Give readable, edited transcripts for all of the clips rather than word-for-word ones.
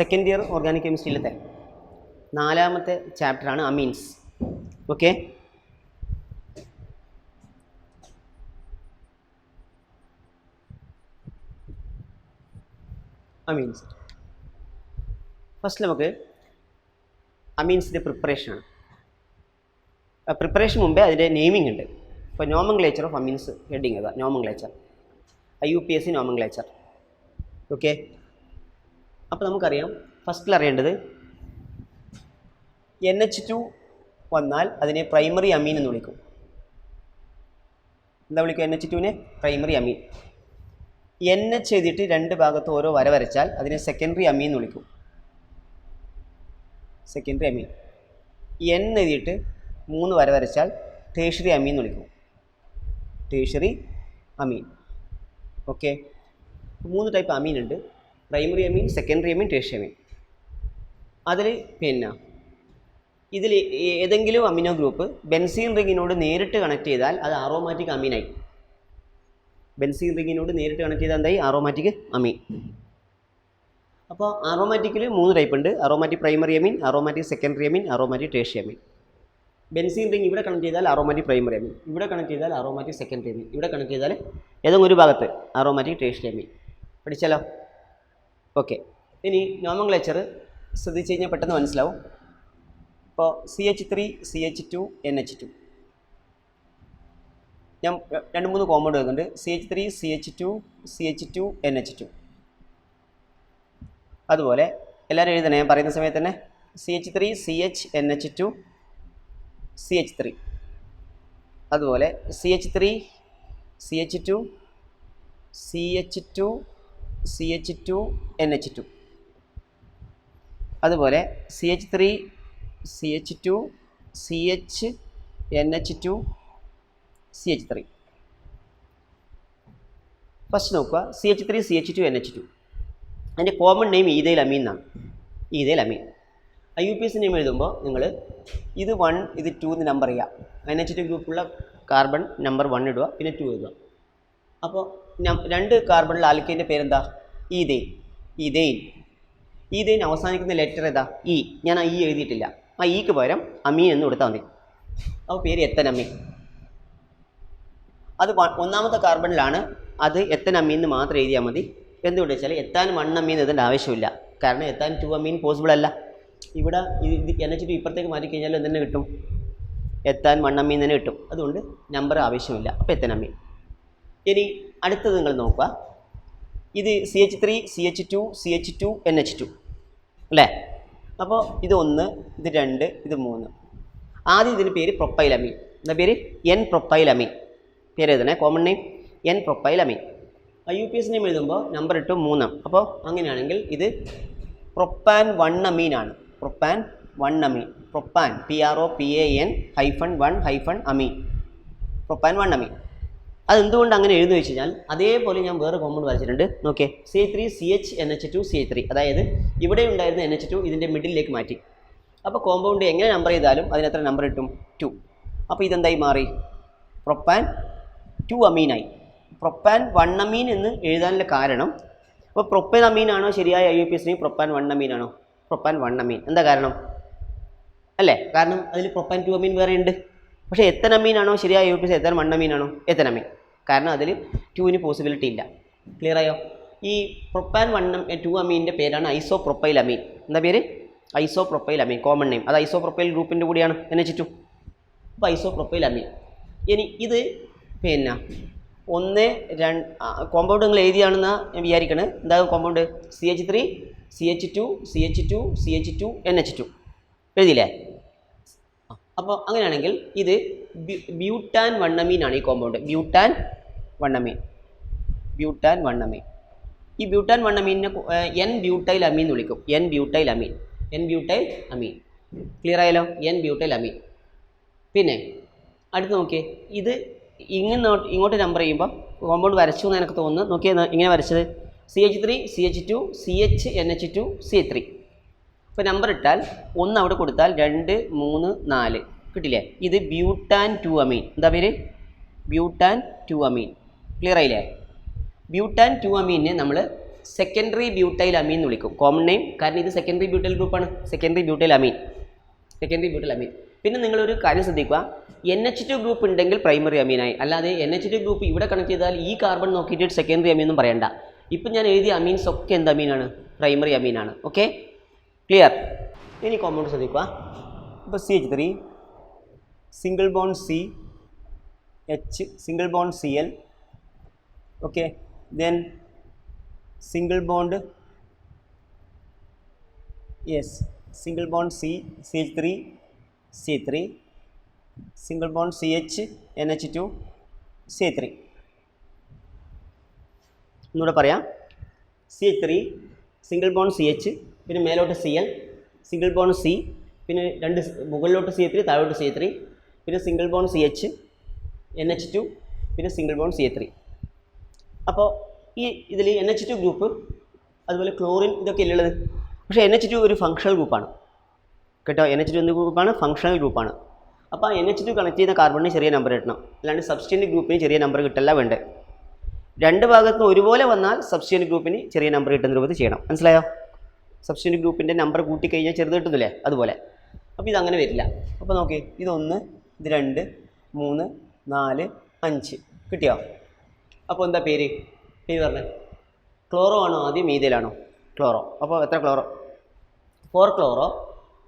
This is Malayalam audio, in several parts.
സെക്കൻഡ് ഇയർ ഓർഗാനിക് കെമിസ്ട്രിയിലത്തെ 4ാമത്തെ ചാപ്റ്ററാണ് അമീൻസ്. Okay, amines. ഫസ്റ്റ് നമുക്ക് അമീൻസിൻ്റെ പ്രിപ്പറേഷനാണ്. പ്രിപ്പറേഷൻ മുമ്പേ അതിൻ്റെ നെയിമിംഗ് ഉണ്ട്. ഇപ്പോൾ നോമൻക്ലേച്ചർ ഓഫ് അമീൻസ് ഹെഡിങ് ഏതാ? Nomenclature, IUPAC nomenclature. ഓക്കെ, അപ്പോൾ നമുക്കറിയാം ഫസ്റ്റിൽ അറിയേണ്ടത് NH2 വന്നാൽ അതിനെ പ്രൈമറി അമീൻ എന്ന് വിളിക്കും. എന്താ വിളിക്കും? NH2നെ പ്രൈമറി അമീൻ. NH എഴുതിയിട്ട് 2 ഭാഗത്ത് ഓരോ വര വരച്ചാൽ അതിനെ സെക്കൻഡറി അമീൻ എന്ന് വിളിക്കും. സെക്കൻഡറി അമീൻ. N എഴുതിയിട്ട് 3 വര വരച്ചാൽ ടേഷറി അമീൻ എന്ന് വിളിക്കും. ടേഷറി അമീൻ. ഓക്കെ, 3 ടൈപ്പ് അമീൻ ഉണ്ട്: പ്രൈമറി അമീൻ, സെക്കൻഡറി അമീൻ, ടേഷറി അമീൻ. അതിൽ പിന്നെ ഇതിൽ ഏതെങ്കിലും അമിനോ ഗ്രൂപ്പ് ബെൻസീൻ റിങ്ങിനോട് നേരിട്ട് കണക്ട് ചെയ്താൽ അത് ആറോമാറ്റിക് അമീനായി. ബെൻസീൻ റിങ്ങിനോട് നേരിട്ട് കണക്ട് ചെയ്താൽ എന്തായി? Aromatic amine. അപ്പോൾ ആറോമാറ്റിക്കിൽ 3 ടൈപ്പ് ഉണ്ട്: aromatic primary amine, aromatic secondary amine, aromatic tertiary amine. Benzene ring ഇവിടെ കണക്ട് ചെയ്താൽ അറോമാറ്റിക് പ്രൈമറി അമീൻ, ഇവിടെ കണക്ട് ചെയ്താൽ അറോമാറ്റിക് സെക്കൻഡറി അമീൻ, ഇവിടെ കണക്ട് ചെയ്താൽ ഏതെങ്കിലും ഒരു ഭാഗത്ത് അറോമാറ്റിക് ടേഷറി അമീൻ. പഠിച്ചാലോ? ഓക്കെ, ഇനി നോമൻക്ലേച്ചർ ശ്രദ്ധിച്ച് കഴിഞ്ഞാൽ പെട്ടെന്ന് മനസ്സിലാവും. ഇപ്പോൾ CH3 CH2 NH2 ഞാൻ 2-3 കോമ്പൗണ്ട് വരുന്നുണ്ട്: CH3 CH2 CH2 NH2. അതുപോലെ എല്ലാവരും എഴുതണേ, ഞാൻ പറയുന്ന സമയത്ത് തന്നെ. CH3 CH NH2 CH3. അതുപോലെ CH3 CH2 CH2 CH2 NH2. അതുപോലെ CH3 CH2 CH NH2 CH3. First നോക്കുക, CH3 CH2 NH2. അതിൻ്റെ കോമൺ നെയിം ഈഥൈൽ അമീൻ എന്നാണ്. ഈഥൈൽ അമീൻ. IUPAC നെയിം എഴുതുമ്പോൾ നിങ്ങൾ ഇത് 1 ഇത് 2 എന്ന് നമ്പർ ചെയ്യുക. NH2 ഗ്രൂപ്പുള്ള കാർബൺ നമ്പർ 1 ഇടുക, പിന്നെ 2 എഴുതുക. അപ്പോൾ 2 കാർബണിലെ ആൽക്കൈൻ്റെ പേരെന്താ? ഈഥൈൽ. ഈഥൈൽ. ഈഥൈൻ അവസാനിക്കുന്ന ലെറ്റർ ഏതാ? ഇ. ഞാൻ ആ ഇ എഴുതിയിട്ടില്ല. ആ ഇക്ക് പകരം അമീൻ എന്ന് കൊടുത്താൽ മതി. അപ്പോൾ പേര് എത്തൻ അമീൻ. അത് 1ാമത്തെ കാർബണിലാണ്. അത് എത്തൻ അമീൻ എന്ന് മാത്രം എഴുതിയാൽ മതി. എന്തുകൊണ്ട് വെച്ചാൽ എത്താൻ 1 അമീൻ എഴുതേണ്ട ആവശ്യമില്ല. കാരണം എത്താൻ 2 അമീൻ പോസിബിൾ അല്ല. ഇവിടെ NH2 ഇപ്പുറത്തേക്ക് മാറ്റി കഴിഞ്ഞാൽ എന്തെന്നെ കിട്ടും? എത്താൻ 1 അമീൻ തന്നെ കിട്ടും. അതുകൊണ്ട് നമ്പർ ആവശ്യമില്ല. അപ്പോൾ എത്തൻ അമീൻ. ഇനി അടുത്തത് നിങ്ങൾ നോക്കുക. ഇത് CH3 CH2 CH2 NH2 അല്ലേ? അപ്പോൾ ഇത് 1, ഇത് 2, ഇത് 3. ആദ്യം ഇതിന് പേര് പ്രൊപ്പൈൽ അമീൻ. എന്താ പേര്? N പ്രൊപ്പൈൽ അമീൻ. പേര് എഴുതണേ, കോമൺ നെയിം N പ്രൊപ്പൈൽ അമീൻ. IUPAC നെയിം എഴുതുമ്പോൾ നമ്പർ ഇട്ട് 3. അപ്പോൾ അങ്ങനെയാണെങ്കിൽ ഇത് പ്രൊപ്പാൻ 1 അമീനാണ്. പ്രൊപ്പാൻ 1 അമീൻ. പ്രൊപ്പാൻ PROPAN-1 അമീൻ. പ്രൊപ്പാൻ 1 അമീൻ. അതെന്തുകൊണ്ട് അങ്ങനെ എഴുതി വെച്ച് കഴിഞ്ഞാൽ അതേപോലെ ഞാൻ വേറെ കോമ്പൗണ്ട് വരച്ചിട്ടുണ്ട്. നോക്കേ, CH3 CH NH2 CH3. അതായത് ഇവിടെ ഉണ്ടായിരുന്ന NH2 ഇതിൻ്റെ മിഡിലേക്ക് മാറ്റി. അപ്പോൾ കോമ്പൗണ്ട് എങ്ങനെ നമ്പർ ചെയ്താലും അതിനെത്ര നമ്പർ കിട്ടും? 2. അപ്പോൾ ഇതെന്തായി മാറി? പ്രൊപ്പാൻ 2 അമീനായി. പ്രൊപ്പാൻ 1 അമീൻ എന്ന് എഴുതാനുള്ള കാരണം, അപ്പോൾ പ്രൊപ്പൻ അമീനാണോ ശരിയായ IUPAC name? Propane 1 അമീനാണോ? Propane 1 amine. എന്താ കാരണം? അല്ലേ? കാരണം അതിൽ പ്രൊപ്പാൻ 2 അമീൻ വേറെ ഉണ്ട്. പക്ഷേ എത്തൻ അമീനാണോ ശരിയായ IUPAC? എത്തൻ 1 അമീനാണോ? എത്തൻ അമീൻ. കാരണം അതിൽ 2ന് പോസിബിലിറ്റി ഇല്ല. ക്ലിയർ ആയോ? ഈ പ്രൊപ്പാൻ 2 അമീൻ്റെ പേരാണ് ഐസോപ്രൊപ്പൈൽ അമീൻ. എന്താ പേര്? Isopropyl amine. Common name. അത് ഐസോപ്രൊപ്പൈൽ ഗ്രൂപ്പിൻ്റെ കൂടിയാണ് NH2. അപ്പോൾ ഐസോപ്രൊപ്പൈൽ അമീൻ. ഇനി ഇത് പിന്നെ 1, 2 കോമ്പൗണ്ട് നിങ്ങൾ എഴുതിയാണെന്ന് ഞാൻ വിചാരിക്കണേ. എന്താ compound? CH3 CH2 CH2 CH2 NH2 എഴുതിയില്ലേ? അപ്പോൾ അങ്ങനെയാണെങ്കിൽ ഇത് ബ്യൂട്ടാൻ 1 അമീനാണ്. ഈ കോമ്പൗണ്ട് ബ്യൂട്ടാൻ 1 അമീൻ. ബ്യൂട്ടാൻ 1 അമീൻ. ഈ ബ്യൂട്ടാൻ 1 അമീനിനെ N ബ്യൂട്ടൈൽ അമീൻ എന്ന് വിളിക്കും. N ബ്യൂട്ടൈൽ അമീൻ. N ബ്യൂട്ടൈൽ അമീൻ. ക്ലിയർ ആയല്ലോ? N ബ്യൂട്ടൈൽ അമീൻ. പിന്നെ അടുത്ത് നോക്കിയേ, ഇത് ഇങ്ങോട്ട് നമ്പർ ചെയ്യുമ്പോൾ കോമ്പൗണ്ട് വരച്ചു എന്ന് എനിക്ക് തോന്നുന്നു. നോക്കിയാൽ ഇങ്ങനെ വരച്ചത് CH3 CH2 CH NH2 CH3. ഇപ്പോൾ നമ്പർ ഇട്ടാൽ 1 അവിടെ കൊടുത്താൽ 2 3 4 കിട്ടില്ലേ? ഇത് ബ്യൂട്ടാൻ 2 അമീൻ. എന്താ പേര്? Butane 2 amine. ക്ലിയർ ആയില്ലേ? ബ്യൂട്ടാൻ 2 അമീനെ നമ്മൾ സെക്കൻഡറി ബ്യൂട്ടൈൽ അമീൻ എന്ന് വിളിക്കും. കോമൺ നെയിം, കാരണം ഇത് സെക്കൻഡറി ബ്യൂട്ടൈൽ ഗ്രൂപ്പാണ്. സെക്കൻഡറി ബ്യൂട്ടൈൽ അമീൻ. പിന്നെ നിങ്ങളൊരു കാര്യം ശ്രദ്ധിക്കുക, NH2 ഗ്രൂപ്പ് ഉണ്ടെങ്കിൽ പ്രൈമറി അമീനായി. അല്ലാതെ NH2 ഗ്രൂപ്പ് ഇവിടെ കണക്ട് ചെയ്താൽ ഈ കാർബൺ നോക്കിയിട്ട് സെക്കൻഡറി അമീൻ ഒന്നും പറയണ്ട. ഇപ്പം ഞാൻ എഴുതിയ അമീൻസ് ഒക്കെ എന്ത് അമീനാണ്? പ്രൈമറി അമീനാണ്. Okay, clear? ഇനി കോമ്പൗണ്ട് ശ്രദ്ധിക്കുക. ഇപ്പോൾ CH3 single bond CH single bond Cl. Okay, then single bond single bond CH3 C3, single bond CH NH2 C3. ഒന്നുകൂടെ പറയാം. CH3 സിംഗിൾ ബോണ്ട് CH, പിന്നെ മേലോട്ട് Cl, സിംഗിൾ ബോണ്ട് C, പിന്നെ രണ്ട് മുകളിലോട്ട് C3, താഴോട്ട് C3, പിന്നെ സിംഗിൾ ബോണ്ട് CH NH2, പിന്നെ സിംഗിൾ ബോണ്ട് CH3. അപ്പോൾ ഈ ഇതിൽ NH2 ഗ്രൂപ്പ്, അതുപോലെ ക്ലോറിൻ, ഇതൊക്കെ ഉള്ളത്. പക്ഷേ NH2 ഒരു ഫങ്ഷണൽ ഗ്രൂപ്പാണ് കേട്ടോ. NH2 എന്ത് ഗ്രൂപ്പാണ്? ഫങ്ഷണൽ ഗ്രൂപ്പാണ്. അപ്പോൾ ആ NH2 കണക്ട് ചെയ്യുന്ന കാർബണിന് ചെറിയ നമ്പർ കിട്ടണം, അല്ലാണ്ട് സബ്സ്റ്റിറ്റ്യൂന്റ് ഗ്രൂപ്പിന് ചെറിയ നമ്പർ കിട്ടല്ല വേണ്ടത്. രണ്ട് ഭാഗത്തും ഒരുപോലെ വന്നാൽ സബ്സ്റ്റിറ്റ്യൂന്റ് ഗ്രൂപ്പിന് ചെറിയ നമ്പർ കിട്ടുന്ന രൂപത്തിൽ ചെയ്യണം. മനസ്സിലായോ? സബ്സ്റ്റിറ്റ്യൂന്റ് ഗ്രൂപ്പിൻ്റെ നമ്പർ കൂട്ടിക്കഴിഞ്ഞാൽ ചെറുത് കിട്ടുന്നില്ലേ, അതുപോലെ. അപ്പോൾ ഇതങ്ങനെ വരില്ല. അപ്പോൾ നോക്കി, ഇതൊന്ന്, ഇത് 2, 3, 4, 5 കിട്ടിയോ? അപ്പോൾ എന്താ പേര് പറഞ്ഞത്? ക്ലോറോ ആണോ ആദ്യം, മീഥൈലാണോ? ക്ലോറോ. അപ്പോൾ എത്ര ക്ലോറോ? 4 ക്ലോറോ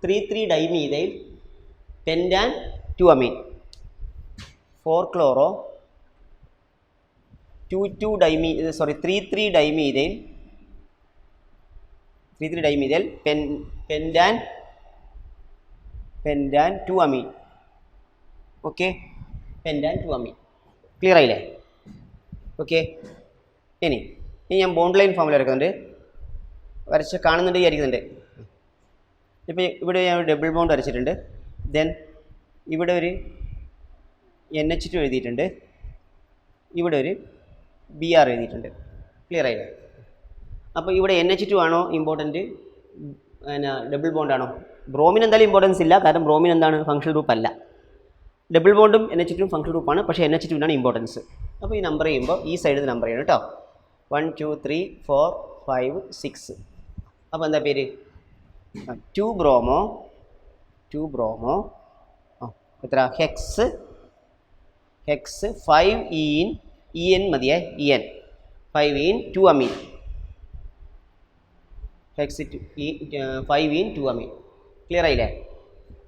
3,3 ഡൈമീഥൈൽ പെൻറ്റാൻ 2 അമീൻ. 4 ക്ലോറോ 3,3 ഡൈമീഥൈൽ പെൻറ്റാൻ 2 അമീൻ. Okay, പെൻറ്റാൻ 2 amine. ക്ലിയർ ആയില്ലേ? ഓക്കെ, ഇനി ഞാൻ ബോണ്ട് ലൈൻ ഫോമിൽ വരയ്ക്കുന്നുണ്ട്. വരച്ച് കാണുന്നുണ്ട് വിചാരിക്കുന്നുണ്ട്. ഇപ്പോൾ ഇവിടെ ഞാൻ ഒരു ഡബിൾ ബോണ്ട് വരച്ചിട്ടുണ്ട്. ദെൻ ഇവിടെ ഒരു NH2 എഴുതിയിട്ടുണ്ട്, ഇവിടെ ഒരു Br എഴുതിയിട്ടുണ്ട്. ക്ലിയർ ആയില്ലേ? അപ്പോൾ ഇവിടെ NH2 ആണോ ഇമ്പോർട്ടൻറ്റ്, പിന്നെ ഡബിൾ ബോണ്ടാണോ? ബ്രോമിന് എന്തായാലും ഇമ്പോർട്ടൻസ് ഇല്ല, കാരണം ബ്രോമിൻ എന്താണ്? ഫങ്ഷണൽ ഗ്രൂപ്പ് അല്ല. ഡബിൾ ബോണ്ടും NH2 ഫങ്ഷണൽ ഗ്രൂപ്പാണ്, പക്ഷേ NH2 ഇമ്പോർട്ടൻസ്. അപ്പോൾ ഈ നമ്പർ ചെയ്യുമ്പോൾ ഈ സൈഡിൽ നമ്പർ ചെയ്യണം കേട്ടോ. 1 2 3 4 5 6. അപ്പോൾ എന്താ പേര്? 2 ബ്രോമോ എത്ര? ഹെക്സ് 5 EN മതിയേ, EN 5 in 2 amine. Hex 5 in 2 amine. Clear ആയില്ലേ?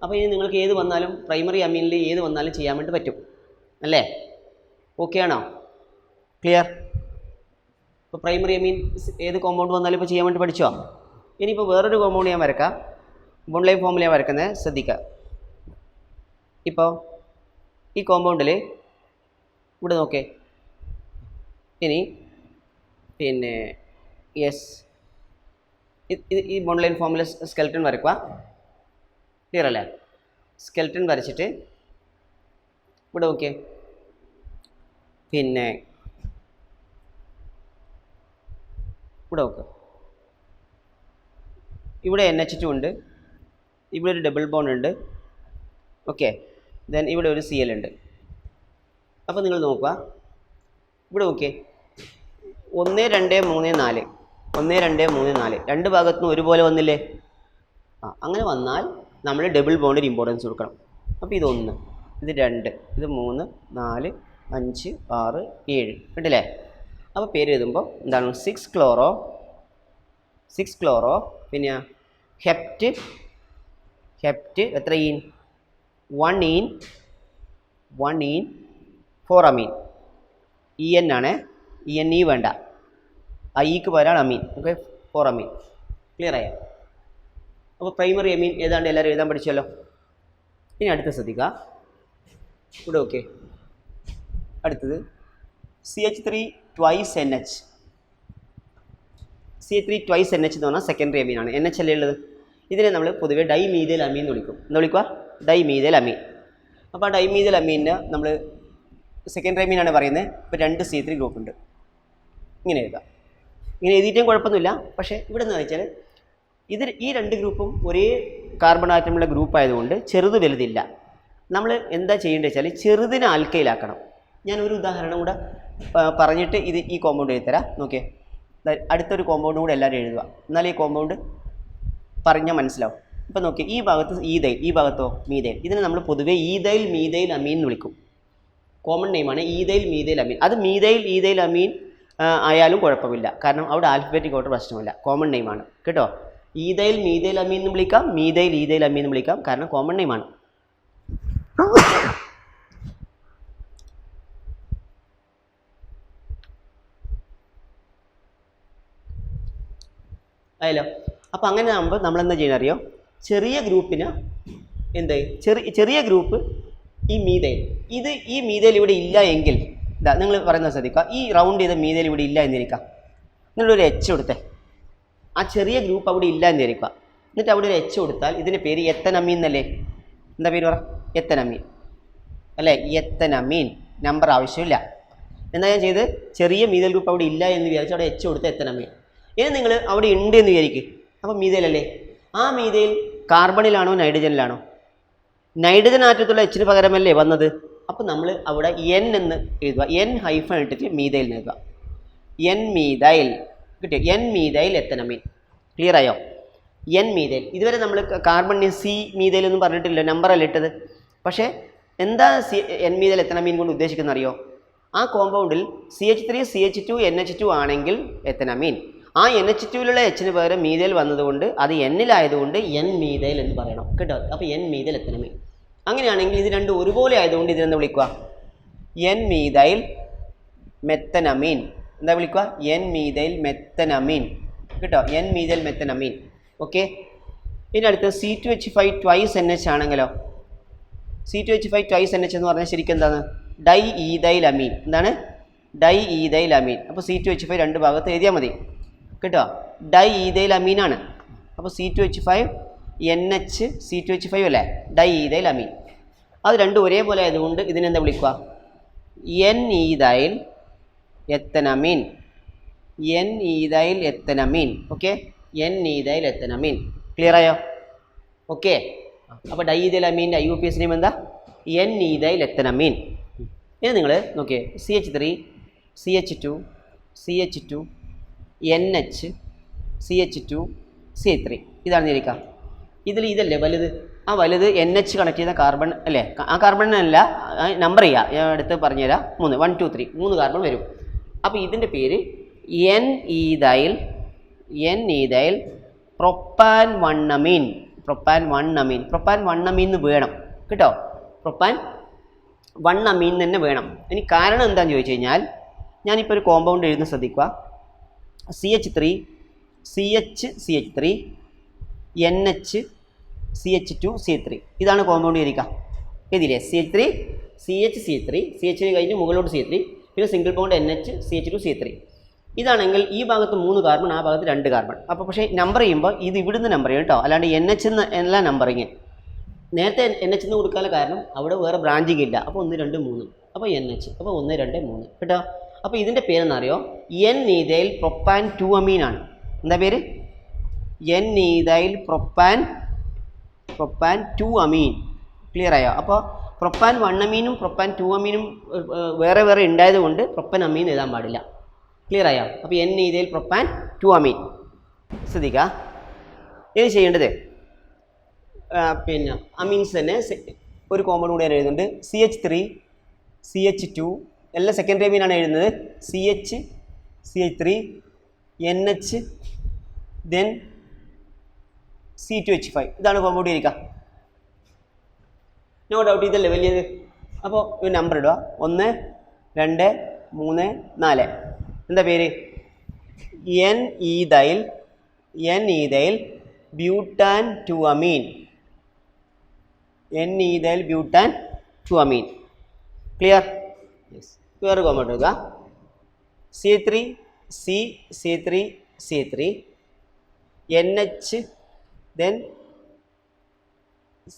അപ്പോൾ ഇനി നിങ്ങൾക്ക് ഏത് വന്നാലും, പ്രൈമറി അമീനിൽ ഏത് വന്നാലും ചെയ്യാൻ വേണ്ടി പറ്റും അല്ലേ? ഓക്കെ ആണോ? ക്ലിയർ? ഇപ്പോൾ പ്രൈമറി അമീൻ ഏത് കോമ്പൗണ്ട് വന്നാലും ഇപ്പോൾ ചെയ്യാൻ വേണ്ടി പഠിച്ചോ? ഇനിയിപ്പോൾ വേറൊരു കോമ്പൗണ്ട് ഞാൻ വരക്കാം. ബോണ്ട് ലൈൻ ഫോമിൽ ഞാൻ വരക്കുന്നത് ശ്രദ്ധിക്കുക. ഇപ്പോൾ ഈ കോമ്പൗണ്ടിൽ ഇവിടെ നോക്കേ, ഇനി പിന്നെ ഈ ബോണ്ട് ലൈൻ ഫോമിൽ സ്കെൽട്ടൺ വരക്കുക. ക്ലിയർ അല്ലേ? സ്കെൽട്ടൺ വരച്ചിട്ട് ഇവിടെ നോക്കിയേ, പിന്നെ ഇവിടെ നോക്കുക. ഇവിടെ NH2 ഉണ്ട്, ഇവിടെ ഒരു ഡബിൾ ബോണ്ട് ഉണ്ട്. ഓക്കെ, ദെൻ ഇവിടെ ഒരു Cl ഉണ്ട്. അപ്പോൾ നിങ്ങൾ നോക്കുക, ഇവിടെ നോക്കിയേ, 1 2 3 4 1 2 3 4 രണ്ട് ഭാഗത്തുനിന്ന് ഒരുപോലെ വന്നില്ലേ? അങ്ങനെ വന്നാൽ നമ്മൾ ഡബിൾ ബോണ്ടിന് ഇമ്പോർട്ടൻസ് കൊടുക്കണം. അപ്പോൾ ഇത് 1, ഇത് 2, ഇത് 3 4 5 6 7 കണ്ടില്ലേ? അപ്പോൾ പേര് എഴുതുമ്പോൾ എന്താണ്? 6 ക്ലോറോ പിന്നെ ഹെപ്റ്റ് എത്ര ഈൻ? 1 in 4 അമീൻ. EN ആണ്, EN വേണ്ട, ഐക്ക് പകരമാണ് അമീൻ. ഓക്കെ, 4 അമീൻ. ക്ലിയർ ആയോ? അപ്പോൾ പ്രൈമറി അമീൻ ഏതാണ്ട് എല്ലാവരും എഴുതാൻ പഠിച്ചല്ലോ. ഇനി അടുത്ത ശ്രദ്ധിക്കുക, ഇവിടെ ഓക്കെ. അടുത്തത് CH3 twice NH. CH3 twice NH എന്ന് പറഞ്ഞാൽ സെക്കൻഡറി അമീനാണ്. NH അല്ലേ ഉള്ളത്. ഇതിനെ നമ്മൾ പൊതുവെ ഡൈമീഥൈൽ അമീൻ എന്ന് വിളിക്കും. എന്താ വിളിക്കുക? ഡൈമീഥൈൽ അമീൻ. അപ്പോൾ ആ ഡൈമീഥൈൽ അമീനിന് നമ്മൾ സെക്കൻഡറി അമീനാണ് പറയുന്നത്. ഇപ്പോൾ 2 C3 ഗ്രൂപ്പ് ഉണ്ട്. ഇങ്ങനെ എഴുതാം. ഇങ്ങനെ എഴുതിയിട്ടും കുഴപ്പമൊന്നുമില്ല. പക്ഷേ ഇവിടെ നിന്ന് വെച്ചാൽ ഈ 2 ഗ്രൂപ്പും ഒരേ കാർബൺ ആറ്റമുള്ള ഗ്രൂപ്പ് ആയതുകൊണ്ട് ചെറുത് വലുതില്ല. നമ്മൾ എന്താ ചെയ്യേണ്ടത് വെച്ചാൽ ചെറുതിനെ ആൽക്കൈലാക്കണം. ഞാനൊരു ഉദാഹരണം കൂടെ പറഞ്ഞിട്ട് ഈ കോമ്പൗണ്ട് എഴുതി തരാം. നോക്കിയേ, അടുത്തൊരു കോമ്പൗണ്ട് കൂടെ എല്ലാവരും എഴുതുക, എന്നാലും ഈ കോമ്പൗണ്ട് പറഞ്ഞാൽ മനസ്സിലാവും. ഇപ്പം നോക്കി, ഈ ഭാഗത്ത് ഈതൈൽ, ഈ ഭാഗത്തോ മീതൈൽ. ഇതിനെ നമ്മൾ പൊതുവേ ഈതൈൽ മീതൈൽ അമീൻ എന്ന് വിളിക്കും. കോമൺ നെയിമാണ് ഈതൈൽ മീതൈൽ അമീൻ. അത് മീതൈൽ ഈതൈൽ അമീൻ ആയാലും കുഴപ്പമില്ല, കാരണം അവിടെ ആൽഫബറ്റിക് ഓർഡർ പ്രശ്നമില്ല, കോമൺ നെയിമാണ് കേട്ടോ. ഈതൈൽ മീതൈൽ അമീൻ എന്ന് വിളിക്കാം, മീതൈൽ ഈതൈൽ അമീൻ എന്ന് വിളിക്കാം, കാരണം കോമൺ നെയിമാണ്. ആയല്ലോ. അപ്പോൾ അങ്ങനെ ആകുമ്പോൾ നമ്മളെന്താ ചെയ്യണം അറിയോ, ചെറിയ ഗ്രൂപ്പിന് ചെറിയ ഗ്രൂപ്പ് ഈ മീതൈൽ, ഈ മീതൈൽ ഇവിടെ ഇല്ല എങ്കിൽ ഇതാ നിങ്ങൾ പറയുന്നത് ശ്രദ്ധിക്കുക. ഈ റൗണ്ട് ചെയ്ത മീതൈൽ ഇവിടെ ഇല്ല എന്നിരിക്കാം, നിങ്ങളൊരു എച്ച് കൊടുത്തേ, ആ ചെറിയ ഗ്രൂപ്പ് അവിടെ ഇല്ല എന്നിരിക്കുക. എന്നിട്ട് അവിടെ ഒരു എച്ച് കൊടുത്താൽ ഇതിൻ്റെ പേര് എത്തനമീൻ എന്നല്ലേ? എന്താ പേര് പറ? എത്തനമീൻ അല്ലേ? എത്തനമീൻ. നമ്പർ ആവശ്യമില്ല. എന്താ ഞാൻ ചെയ്ത്, ചെറിയ മീതൈൽ ഗ്രൂപ്പ് അവിടെ ഇല്ല എന്ന് വിചാരിച്ച് അവിടെ എച്ച് കൊടുത്ത എത്തനമീൻ. ഇനി നിങ്ങൾ അവിടെ ഉണ്ട് എന്ന് വിചാരിക്കും, അപ്പോൾ മീതൈലല്ലേ? ആ മീതൈൽ കാർബണിലാണോ നൈട്രജനിലാണോ? നൈട്രജൻ ആറ്റത്തുള്ള എച്ചിന് പകരമല്ലേ വന്നത്? അപ്പോൾ നമ്മൾ അവിടെ എൻ എന്ന് എഴുതുക, എൻ ഹൈഫൺ ഇട്ടിട്ട് മീതൈൽ എഴുതുക. എൻ മീതൈൽ കിട്ടിയോ? N methyl ethanamine. ക്ലിയർ ആയോ? N methyl. ഇതുവരെ നമ്മൾ കാർബണിന് സി മീതൈൽ ഒന്നും പറഞ്ഞിട്ടില്ല, നമ്പറല്ല ഇട്ടത്. പക്ഷേ എന്താ എൻ മീതൈൽ എത്തനമീൻ കൊണ്ട് ഉദ്ദേശിക്കുന്നത് അറിയോ? ആ കോമ്പൗണ്ടിൽ CH3 CH2 NH2 ആണെങ്കിൽ എത്തനമീൻ, ആ NH2ലുള്ള എച്ചിന് പകരം മീതൈൽ വന്നതുകൊണ്ട് അത് എന്നിലായതുകൊണ്ട് എൻ മീതൈൽ എന്ന് പറയണം കേട്ടോ. അപ്പോൾ എൻ മീതൈൽ എത്തനമീൻ. അങ്ങനെയാണെങ്കിൽ ഇത് രണ്ടും ഒരുപോലെ ആയതുകൊണ്ട് ഇതിനെന്താ വിളിക്കുക? N methyl methanamine. എന്താ വിളിക്കുക? എൻ മീതൈൽ മെത്തനമീൻ കേട്ടോ. N methyl methanamine. ഓക്കെ. ഇനി അടുത്ത് C2H5 ട്വൈസ് NH ആണെങ്കിലോ? C2H5 ട്വൈസ് NH എന്ന് പറഞ്ഞാൽ ശരിക്കും എന്താണ്? Diethyl amine. എന്താണ്? Diethyl amine. അപ്പോൾ C2H5 രണ്ട് ഭാഗത്ത് എഴുതിയാൽ മതി കേട്ടോ. ഡൈ ഈതൈൽ അമീനാണ്. അപ്പോൾ C2H5 NH C2H5 അല്ലേ? Diethyl amine. അത് രണ്ടും ഒരേപോലെ ആയതുകൊണ്ട് ഇതിനെന്താ വിളിക്കുക? N ethyl ethanamine. N ethyl ethanamine. Okay. N ethyl ethanamine. Clear ആയോ? ഓക്കെ. അപ്പോൾ ഡൈ ഈതൈൽ അമീൻ്റെ IUPAC നെയിം എന്താ? N ethyl ethanamine. ഇനി നിങ്ങൾ നോക്കിയേ, CH3 CH2 CH2 NH CH2 CH3 ഇതാണ് ഇരിക്കുക. ഇതിൽ ഇതല്ലേ വലുത്? ആ വലുത് NH കണക്ട് ചെയ്ത കാർബൺ അല്ലേ? ആ കാർബണിനല്ല, നമ്പർ ചെയ്യുക, ഞാൻ അടുത്ത് പറഞ്ഞുതരാം. 3 1 2 3 3 കാർബൺ വരും. അപ്പോൾ ഇതിൻ്റെ പേര് എൻ ഈതൈൽ പ്രൊപ്പാൻ 1 അമീൻ. പ്രൊപ്പാൻ 1 അമീൻ. പ്രൊപ്പാൻ 1 അമീൻ എന്ന് വേണം കേട്ടോ. പ്രൊപ്പാൻ 1 അമീൻ തന്നെ വേണം. ഇനി കാരണം എന്താണെന്ന് ചോദിച്ചു കഴിഞ്ഞാൽ, ഞാനിപ്പോൾ ഒരു കോമ്പൗണ്ട് എഴുതുന്ന ശ്രദ്ധിക്കുക. CH3 CH3 NH CH2 CH3 ഇതാണ് കോമ്പൗണ്ട് ഇരിക്കുക. എഴുതിയില്ലേ? CH3 CH3 CH കഴിഞ്ഞ് മുകളിലോട്ട് CH3, പിന്നെ single bond NH CH2 CH3. ഇതാണെങ്കിൽ ഈ ഭാഗത്ത് 3 കാർബൺ, ആ ഭാഗത്ത് 2 കാർബൺ. അപ്പോൾ പക്ഷേ നമ്പർ ചെയ്യുമ്പോൾ ഇത് ഇവിടുന്ന് നമ്പർ ചെയ്യും കേട്ടോ, അല്ലാണ്ട് NH എന്നല്ല നമ്പറിങ്. നേരത്തെ NH എന്ന് കൊടുക്കാനുള്ള കാരണം അവിടെ വേറെ ബ്രാഞ്ചിങ് ഇല്ല. അപ്പോൾ 1 2 3, അപ്പോൾ NH, അപ്പോൾ 1 2 3 കേട്ടോ. അപ്പോൾ ഇതിൻ്റെ പേരെന്നറിയോ? എൻ ഈതൈൽ പ്രൊപ്പാൻ 2 അമീൻ ആണ്. എന്താ പേര്? N ethyl propane 2 amine. Clear ആയോ? അപ്പോൾ പ്രൊപ്പാൻ 1 അമീനും പ്രൊപ്പാൻ 2 അമീനും വേറെ വേറെ ഉണ്ടായത് കൊണ്ട് പ്രൊപ്പൻ അമീൻ എഴുതാൻ പാടില്ല. ക്ലിയർ ആയോ? അപ്പോൾ എൻ ഈതൈൽ പ്രൊപ്പാൻ 2 അമീൻ. ശ്രദ്ധിക്കുക. ഇനി ചെയ്യേണ്ടത് പിന്നെ അമീൻസ് തന്നെ ഒരു കോമ്പൗണ്ട് കൂടെ ഞാൻ എഴുതുന്നുണ്ട്. CH3 CH2 എല്ലാം സെക്കൻഡറി അമീനാണ് എഴുതുന്നത്. CH3 NH ദെൻ C2H5 ഇതാണ് കോമ്പൗണ്ട് ഇരിക്കുക. നോ ഡൗട്ട് ഇതല്ലേ വലിയത്. അപ്പോൾ ഒരു നമ്പർ ഇടുക, 1 2 3 4. എന്താ പേര്? എൻ ഈതൈൽ ബ്യൂട്ടാൻ 2 അമീൻ. N ethyl butane 2 amine. Clear? Yes. വേറെ കോമ്പൗണ്ട് എടുക്കുക. C3 NH then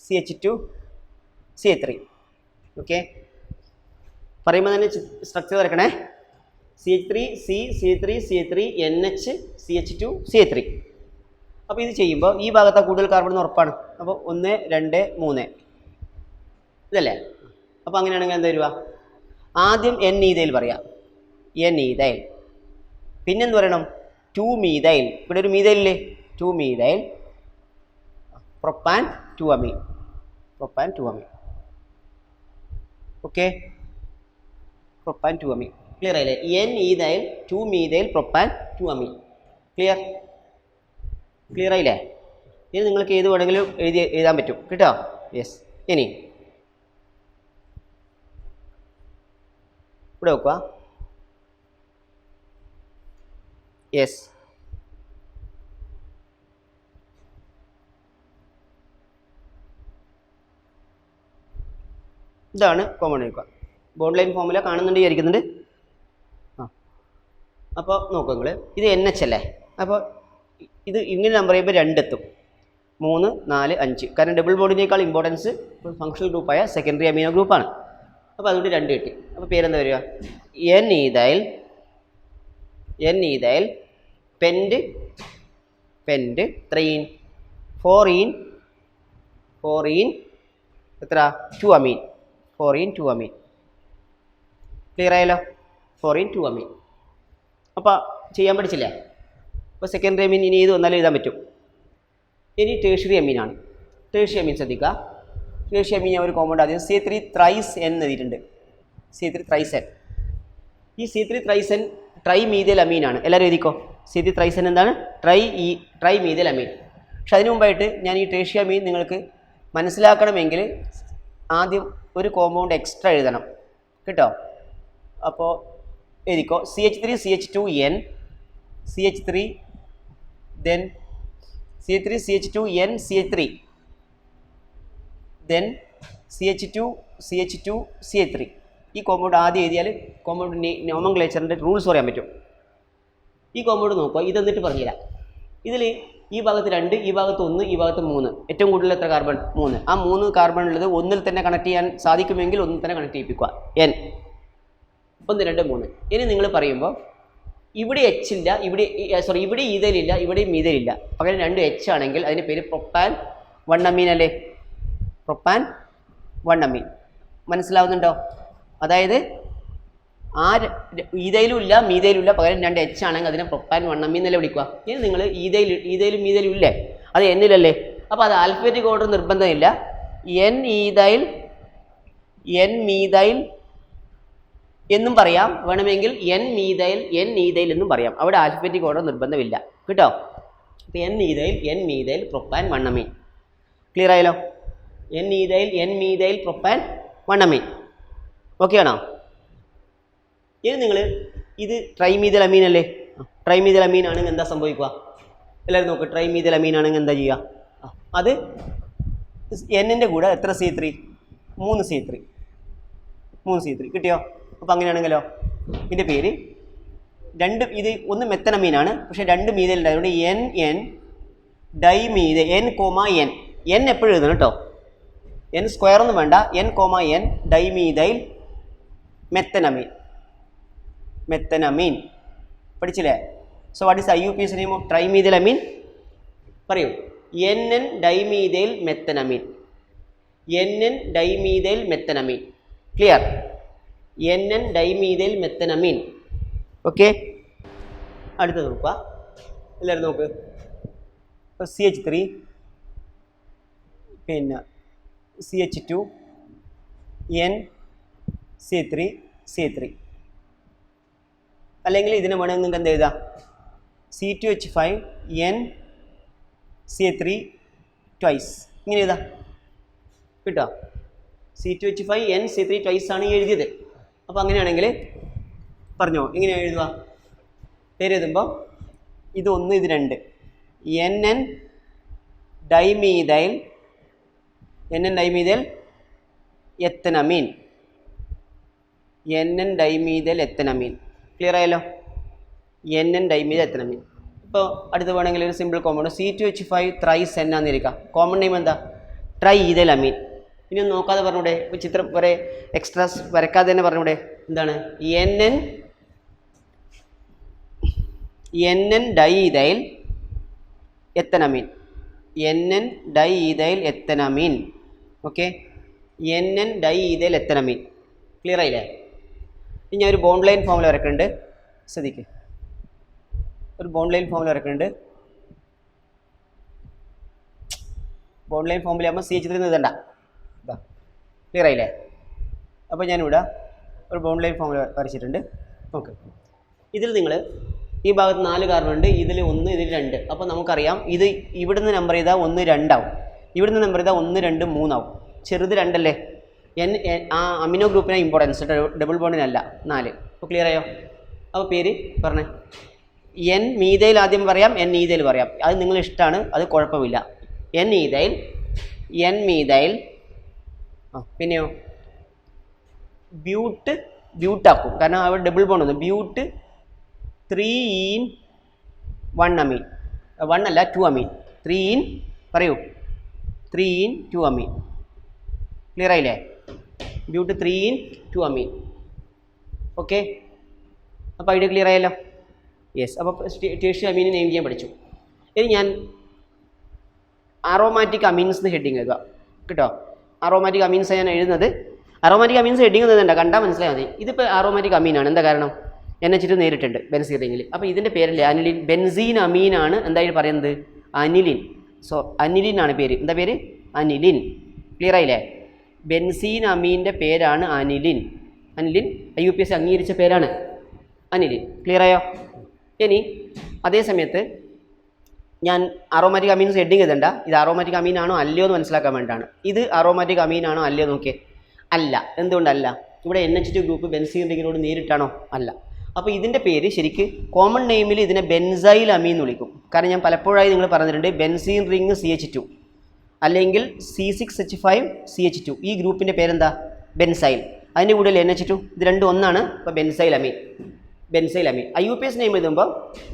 CH2 CH3. Okay. പറയുമ്പോൾ തന്നെ structure വരക്കണേ. CH3 NH CH2 CH3. അപ്പോൾ ഇത് ചെയ്യുമ്പോൾ ഈ ഭാഗത്താണ് കൂടുതൽ കാർബൺ എന്ന് ഉറപ്പാണ്. അപ്പോൾ 1 2 3 ഇതല്ലേ? അപ്പോൾ അങ്ങനെയാണെങ്കിൽ എന്താ വരിക? ആദ്യം എൻ ഈതൈൽ പറയാം. N ethyl. പിന്നെന്ത് പറയണം? 2 മീഥൈൽ, ഇവിടെ ഒരു മീഥൈലില്ലേ, 2 മീഥൈൽ പ്രൊപ്പാൻ 2 അമീൻ, പ്രൊപ്പാൻ 2 അമീൻ. Okay, propane 2 amine. ക്ലിയർ ആയില്ലേ? N ethyl 2 methyl propane 2 amine. Clear ആയില്ലേ? ഇനി നിങ്ങൾക്ക് ഏത് വേണമെങ്കിലും എഴുതാൻ പറ്റും കേട്ടോ. യെസ്. ഇനി ഇവിടെ വെക്കുക. യെസ്, ഇതാണ് കോമൺ വെക്കുക. ബോണ്ട് ലൈൻ ഫോമുല കാണുന്നുണ്ട് വിചാരിക്കുന്നുണ്ട്. അപ്പോൾ നോക്കുക നിങ്ങൾ, ഇത് NH അല്ലേ, അപ്പോൾ ഇത് ഇങ്ങനെ നമ്പർ ചെയ്യുമ്പോൾ 2 എത്തും, 3, 4, 5. കാരണം ഡബിൾ ബോണ്ടിനേക്കാൾ ഇമ്പോർട്ടൻസ് ഫങ്ഷണൽ ഗ്രൂപ്പായ സെക്കൻഡറി അമീനോ ഗ്രൂപ്പാണ്. അപ്പോൾ അതുകൊണ്ട് 2 കിട്ടി. അപ്പോൾ പേരെന്താ വരിക? N ഈഥൈൽ പെൻഡ് 3 4 എത്ര 2 അമീൻ, 4 2 അമീൻ. ക്ലിയർ ആയല്ലോ? 4 2 അമീൻ. അപ്പോൾ ചെയ്യാൻ പഠിച്ചില്ലേ? അപ്പോൾ സെക്കൻഡറി അമീൻ ഇനി ഏത് വന്നാലും എഴുതാൻ പറ്റും. ഇനി ടേഴ്ഷ്യറി അമീനാണ്. ടേഴ്ഷ്യറി അമീൻ ശ്രദ്ധിക്കുക. ടേഴ്ഷ്യറി അമീൻ ഞാൻ ഒരു കോമ്പൗണ്ട് ആദ്യം C3 ത്രൈസ് N എഴുതിയിട്ടുണ്ട്. C3 thrice N. ഈ C3 thrice N trimethyl അമീനാണ്. എല്ലാവരും എഴുതിക്കോ. C3 ത്രൈസ് N എന്താണ്? Trimethyl amine. പക്ഷെ അതിന് മുമ്പായിട്ട് ഞാൻ ഈ ടേഴ്ഷ്യറി അമീൻ നിങ്ങൾക്ക് മനസ്സിലാക്കണമെങ്കിൽ ആദ്യം ഒരു കോമ്പൗണ്ട് എക്സ്ട്രാ എഴുതണം കേട്ടോ. അപ്പോൾ എഴുതിക്കോ. CH3 CH2N CH3 then C3 CH2N CH3 then CH2 CH3. ഈ കോമ്പൗണ്ട് ആദ്യം എഴുതിയാൽ കോമ്പൗണ്ട് നോമൻക്ലേച്ചറിൻ്റെ റൂൾസ് പറയാൻ പറ്റും. ഈ കോമ്പൗണ്ട് നോക്കുക, ഇതെന്നിട്ട് പറഞ്ഞുതരാം. ഇതിൽ ഈ ഭാഗത്ത് 2, ഈ ഭാഗത്ത് 1, ഈ ഭാഗത്ത് 3. ഏറ്റവും കൂടുതൽ എത്ര കാർബൺ? 3. ആ 3 കാർബൺ ഉള്ളത് ഒന്നിൽ തന്നെ കണക്ട് ചെയ്യാൻ സാധിക്കുമെങ്കിൽ ഒന്നിൽ തന്നെ കണക്ട് ചെയ്യിപ്പിക്കുക. N 1 2 3. ഇനി നിങ്ങൾ പറയുമ്പോൾ ഇവിടെ H ഇല്ല, ഇവിടെ ഇവിടെ ഈഥൈലില്ല, ഇവിടെ മീഥൈലില്ല, പകരം 2 H ആണെങ്കിൽ അതിൻ്റെ പേര് പ്രൊപ്പാൻ 1 അമീൻ അല്ലേ? പ്രൊപ്പാൻ 1 അമീൻ. മനസ്സിലാവുന്നുണ്ടോ? അതായത് ഈഥൈലും ഇല്ല മീഥൈലും ഇല്ല, പകരം 2 H ആണെങ്കിൽ അതിനെ പ്രൊപ്പാൻ 1 അമീൻ എന്നല്ലേ വിളിക്കുക. ഇനി നിങ്ങൾ ഈഥൈലും മീഥൈലും ഇല്ലേ, അത് എന്നിലല്ലേ? അപ്പോൾ അത് ആൽഫബറ്റിക് ഓർഡർ നിർബന്ധമില്ല. N മീഥൈൽ എന്നും പറയാം, വേണമെങ്കിൽ N ഈഥൈൽ എന്നും പറയാം. അവിടെ ആൽഫബറ്റിക് ഓർഡർ നിർബന്ധമില്ല കേട്ടോ. അപ്പോൾ N മീഥൈൽ പ്രൊപ്പാൻ 1 അമീൻ. ക്ലിയർ ആയല്ലോ? N മീഥൈൽ പ്രൊപ്പാൻ 1 അമീൻ. ഓക്കെ ആണോ? ഇനി നിങ്ങൾ ഇത് ട്രൈമീഥൈൽ അമീൻ അല്ലേ? ട്രൈമീഥൈൽ അമീൻ ആണെങ്കിൽ എന്താ സംഭവിക്കുക? എല്ലാവരും നോക്ക്. ട്രൈമീഥൈൽ അമീൻ ആണെങ്കിൽ എന്താ ചെയ്യുക? അത് Nൻ്റെ കൂടെ എത്ര C3? 3 C3 കിട്ടിയോ? അപ്പോൾ അങ്ങനെയാണെങ്കിലോ ഇതിൻ്റെ പേര് 2, ഇത് ഒന്ന് മെത്തനമീനാണ്, പക്ഷേ 2 മീഥൈൽ ഉണ്ടായതുകൊണ്ട് N ഡൈമീഥൈൽ N, N എപ്പോഴും എഴുതണം കേട്ടോ. N സ്ക്വയർ ഒന്നും വേണ്ട. N, dimethyl methanamine. പഠിച്ചില്ലേ? So what is IUPAC name of trimethyl amine? പറയൂ. NN dimethyl methanamine. Clear? NN dimethyl methanamine. Okay, അടുത്തത് നോക്കുക. എല്ലാവരും നോക്ക്. CH3 പിന്നെ CH2 N C3 അല്ലെങ്കിൽ ഇതിനെ വേണമെങ്കിൽ നിങ്ങൾക്ക് എന്ത് എഴുതാം? C2H5 N C3 twice. ഇങ്ങനെ എഴുതാം കേട്ടോ. C2H5 N C3 ട്വൈസ് ആണ് ഈ എഴുതിയത്. അപ്പോൾ അങ്ങനെയാണെങ്കിൽ പറഞ്ഞോ, ഇങ്ങനെ എഴുതുക. പേര് എഴുതുമ്പോൾ ഇത് 1 ഇത് 2 NN ഡൈമീഥൈൽ എത്തനമീൻ. ക്ലിയർ ആയല്ലോ? NN dimethyl ethanamine. ഇപ്പോൾ അടുത്ത് വേണമെങ്കിൽ ഒരു simple compound C2H5 thrice N ആണെന്നിരിക്കുക. കോമൺ നെയിം എന്താ? Triethyl amine. ഇനി ഒന്ന് നോക്കാതെ പറഞ്ഞൂടെ? ഇപ്പോൾ ചിത്രം വരെ എക്സ്ട്രാസ് വരക്കാതെ തന്നെ പറഞ്ഞൂടെ? എന്താണ്? NN diethyl ethanamine. Okay, NN diethyl ethanamine. Clear ആയില്ലേ? ഇനി ഞാൻ ഒരു ബോണ്ട് ലൈൻ ഫോമുല വരക്കുന്നുണ്ട്, ശ്രദ്ധിക്കുക. ഒരു ബോണ്ട് ലൈൻ ഫോമിൽ ഇറക്കുന്നുണ്ട്. ബോണ്ട് ലൈൻ ഫോമിൽ ആകുമ്പോൾ CH3 എഴുതണ്ട. ഇതാ ക്ലിയർ ആയില്ലേ? അപ്പോൾ ഞാനിവിടെ ഒരു ബോണ്ട് ലൈൻ ഫോമിൽ വരച്ചിട്ടുണ്ട്. ഓക്കെ, ഇതിൽ നിങ്ങൾ ഈ ഭാഗത്ത് 4 കാർബൺ ഉണ്ട്, ഇതിൽ 1 ഇതിൽ 2. അപ്പോൾ നമുക്കറിയാം ഇത് ഇവിടുന്ന് നമ്പർ ചെയ്താൽ 1 2 ആവും, ഇവിടുന്ന് നമ്പർ ചെയ്താൽ 1 2 3 ആവും. ചെറുത് 2 അല്ലേ? ആ അമിനോ ഗ്രൂപ്പിനെ ഇമ്പോർട്ടൻസ്, ഡബിൾ ബോണ്ടിനല്ല 4. അപ്പോൾ ക്ലിയർ ആയോ? അപ്പോൾ പേര് പറഞ്ഞേ. N മീതയിൽ ആദ്യം പറയാം, N ഈതയിൽ പറയാം, അത് നിങ്ങൾ ഇഷ്ടമാണ്, അത് കുഴപ്പമില്ല. N ഈതയിൽ, N മീതയിൽ, പിന്നെയോ ബ്യൂട്ടാക്കും, കാരണം അവിടെ ഡബിൾ ബോണ്ട് വന്നു. ബ്യൂട്ട് 3 in 1 amine, 1 അല്ല 2 amine, 3 in പറയൂ 3 in 2 amine. ക്ലിയർ ആയില്ലേ? ബ്യൂട്ട് 3 in 2 amine. ഓക്കെ, അപ്പോൾ ഐഡിയ ക്ലിയർ ആയല്ലോ? യെസ്. അപ്പോൾ ടേഷ്യറി അമീനെ നെയിം ചെയ്യാൻ പഠിച്ചു. ഇനി ഞാൻ അറോമാറ്റിക് അമീൻസ് എന്ന് ഹെഡിങ് എഴുതുക കേട്ടോ. അറോമാറ്റിക് അമീൻസ് ഞാൻ എഴുതുന്നത്, അറോമാറ്റിക് അമീൻസ് ഹെഡിങ് എഴുതുന്നുണ്ട്, കണ്ടാൽ മനസ്സിലായാൽ മതി. ഇതിപ്പോൾ അറോമാറ്റിക് അമീനാണ്. എന്താ കാരണം? NH2 നേരിട്ടുണ്ട് benzene റിങ്ങിൽ. അപ്പോൾ ഇതിൻ്റെ പേരല്ലേ അനിലിൻ. ബെൻസീൻ അമീനാണ് എന്തായാലും പറയുന്നത് അനിലിൻ. സോ അനിലിൻ ആണ് പേര്. എന്താ പേര്? അനിലിൻ. ക്ലിയർ ആയില്ലേ? ബെൻസീൻ അമീൻ്റെ പേരാണ് അനിലിൻ. അനിലിൻ IUPAC അംഗീകരിച്ച പേരാണ് അനിലിൻ. ക്ലിയർ ആയോ? ഇനി അതേ സമയത്ത് ഞാൻ അറോമാറ്റിക് അമീൻസ് ഹെഡിങ് എഴുതണ്ട, ഇത് അറോമാറ്റിക് അമീൻ ആണോ അല്ലയോ എന്ന് മനസ്സിലാക്കാൻ വേണ്ടിയിട്ടാണ്. ഇത് അറോമാറ്റിക് അമീൻ ആണോ അല്ലയോ നോക്കിയേ. അല്ല. എന്തുകൊണ്ടല്ല? ഇവിടെ NH2 ഗ്രൂപ്പ് ബെൻസീൻ റിങ്ങിനോട് നേരിട്ടാണോ? അല്ല. അപ്പോൾ ഇതിൻ്റെ പേര് ശരിക്ക് കോമൺ നെയിമിൽ ഇതിനെ ബെൻസൈൽ അമീൻ എന്ന് വിളിക്കും. കാരണം ഞാൻ പലപ്പോഴായി നിങ്ങൾ പറഞ്ഞിട്ടുണ്ട് ബെൻസീൻ റിങ് CH2 അല്ലെങ്കിൽ C6H5CH2, ഈ ഗ്രൂപ്പിൻ്റെ പേരെന്താ? ബെൻസൈൽ. അതിൻ്റെ കൂടെ NH2, ഇത് രണ്ടും ഒന്നാണ്. അപ്പോൾ ബെൻസൈൽ അമീൻ, ബെൻസൈൽ അമീൻ. IUPAC നെയിം എഴുതുമ്പോൾ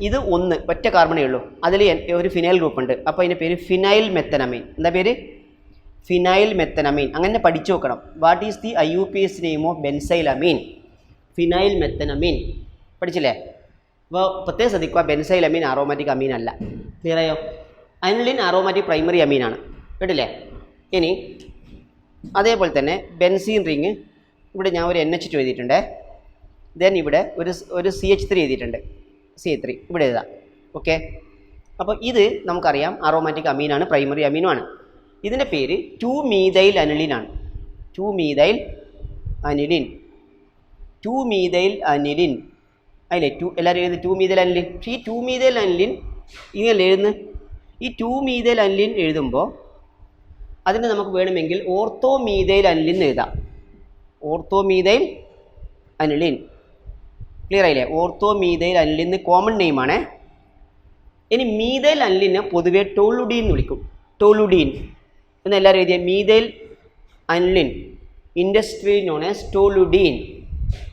ഇത് 1 ഒറ്റ കാർബണേ ഉള്ളൂ, അതിൽ ഒരു ഫിനൈൽ ഗ്രൂപ്പ് ഉണ്ട്. അപ്പോൾ അതിൻ്റെ പേര് ഫിനൈൽ മെത്തനമീൻ. എന്താ പേര്? Phenyl methanamine. അങ്ങനെ പഠിച്ചു നോക്കണം. What is the IUPAC name of benzyl amine? Phenyl methanamine. പഠിച്ചില്ലേ? അപ്പോൾ പ്രത്യേകം ശ്രദ്ധിക്കുക, ബെൻസൈൽ അമീൻ അറോമാറ്റിക് അമീൻ അല്ല. ക്ലിയർ ആയോ? അനിലിൻ അറോമാറ്റിക് പ്രൈമറി അമീനാണ്. കേട്ടില്ലേ? ഇനി അതേപോലെ തന്നെ ബെൻസീൻ റിങ് ഇവിടെ ഞാൻ ഒരു NH2 എഴുതിയിട്ടുണ്ട്. ദെൻ ഇവിടെ ഒരു CH3 എഴുതിയിട്ടുണ്ട്. CH3 ഇവിടെ എഴുതാം. ഓക്കെ, അപ്പോൾ ഇത് നമുക്കറിയാം അറോമാറ്റിക് അമീനാണ്, പ്രൈമറി അമീനുമാണ്. ഇതിൻ്റെ പേര് 2-methyl അനിലിനാണ്. 2-methyl aniline. 2-methyl aniline അതില്ലേ? എല്ലാവരും എഴുതി 2-methyl അനിലിൻ. പക്ഷേ ഈ 2-methyl അനിലിൻ ഇങ്ങനെ എഴുതുന്നത്, ഈ 2-methyl അനിലിൻ എഴുതുമ്പോൾ അതിന് നമുക്ക് വേണമെങ്കിൽ ഓർത്തോമീഥൈൽ അനിലിൻ എഴുതാം. ഓർത്തോമീഥൈൽ അനിലിൻ. ക്ലിയർ ആയില്ലേ? ഓർത്തോമീഥൈൽ അനിലിൻ കോമൺ നെയിമാണ്. ഇനി മീഥൈൽ അനിലിനെ പൊതുവെ ടോളുഡീൻ എന്ന് വിളിക്കും. ടോളുഡീൻ എന്ന് എല്ലാവരും എഴുതിയ methyl aniline industry known as toluidine.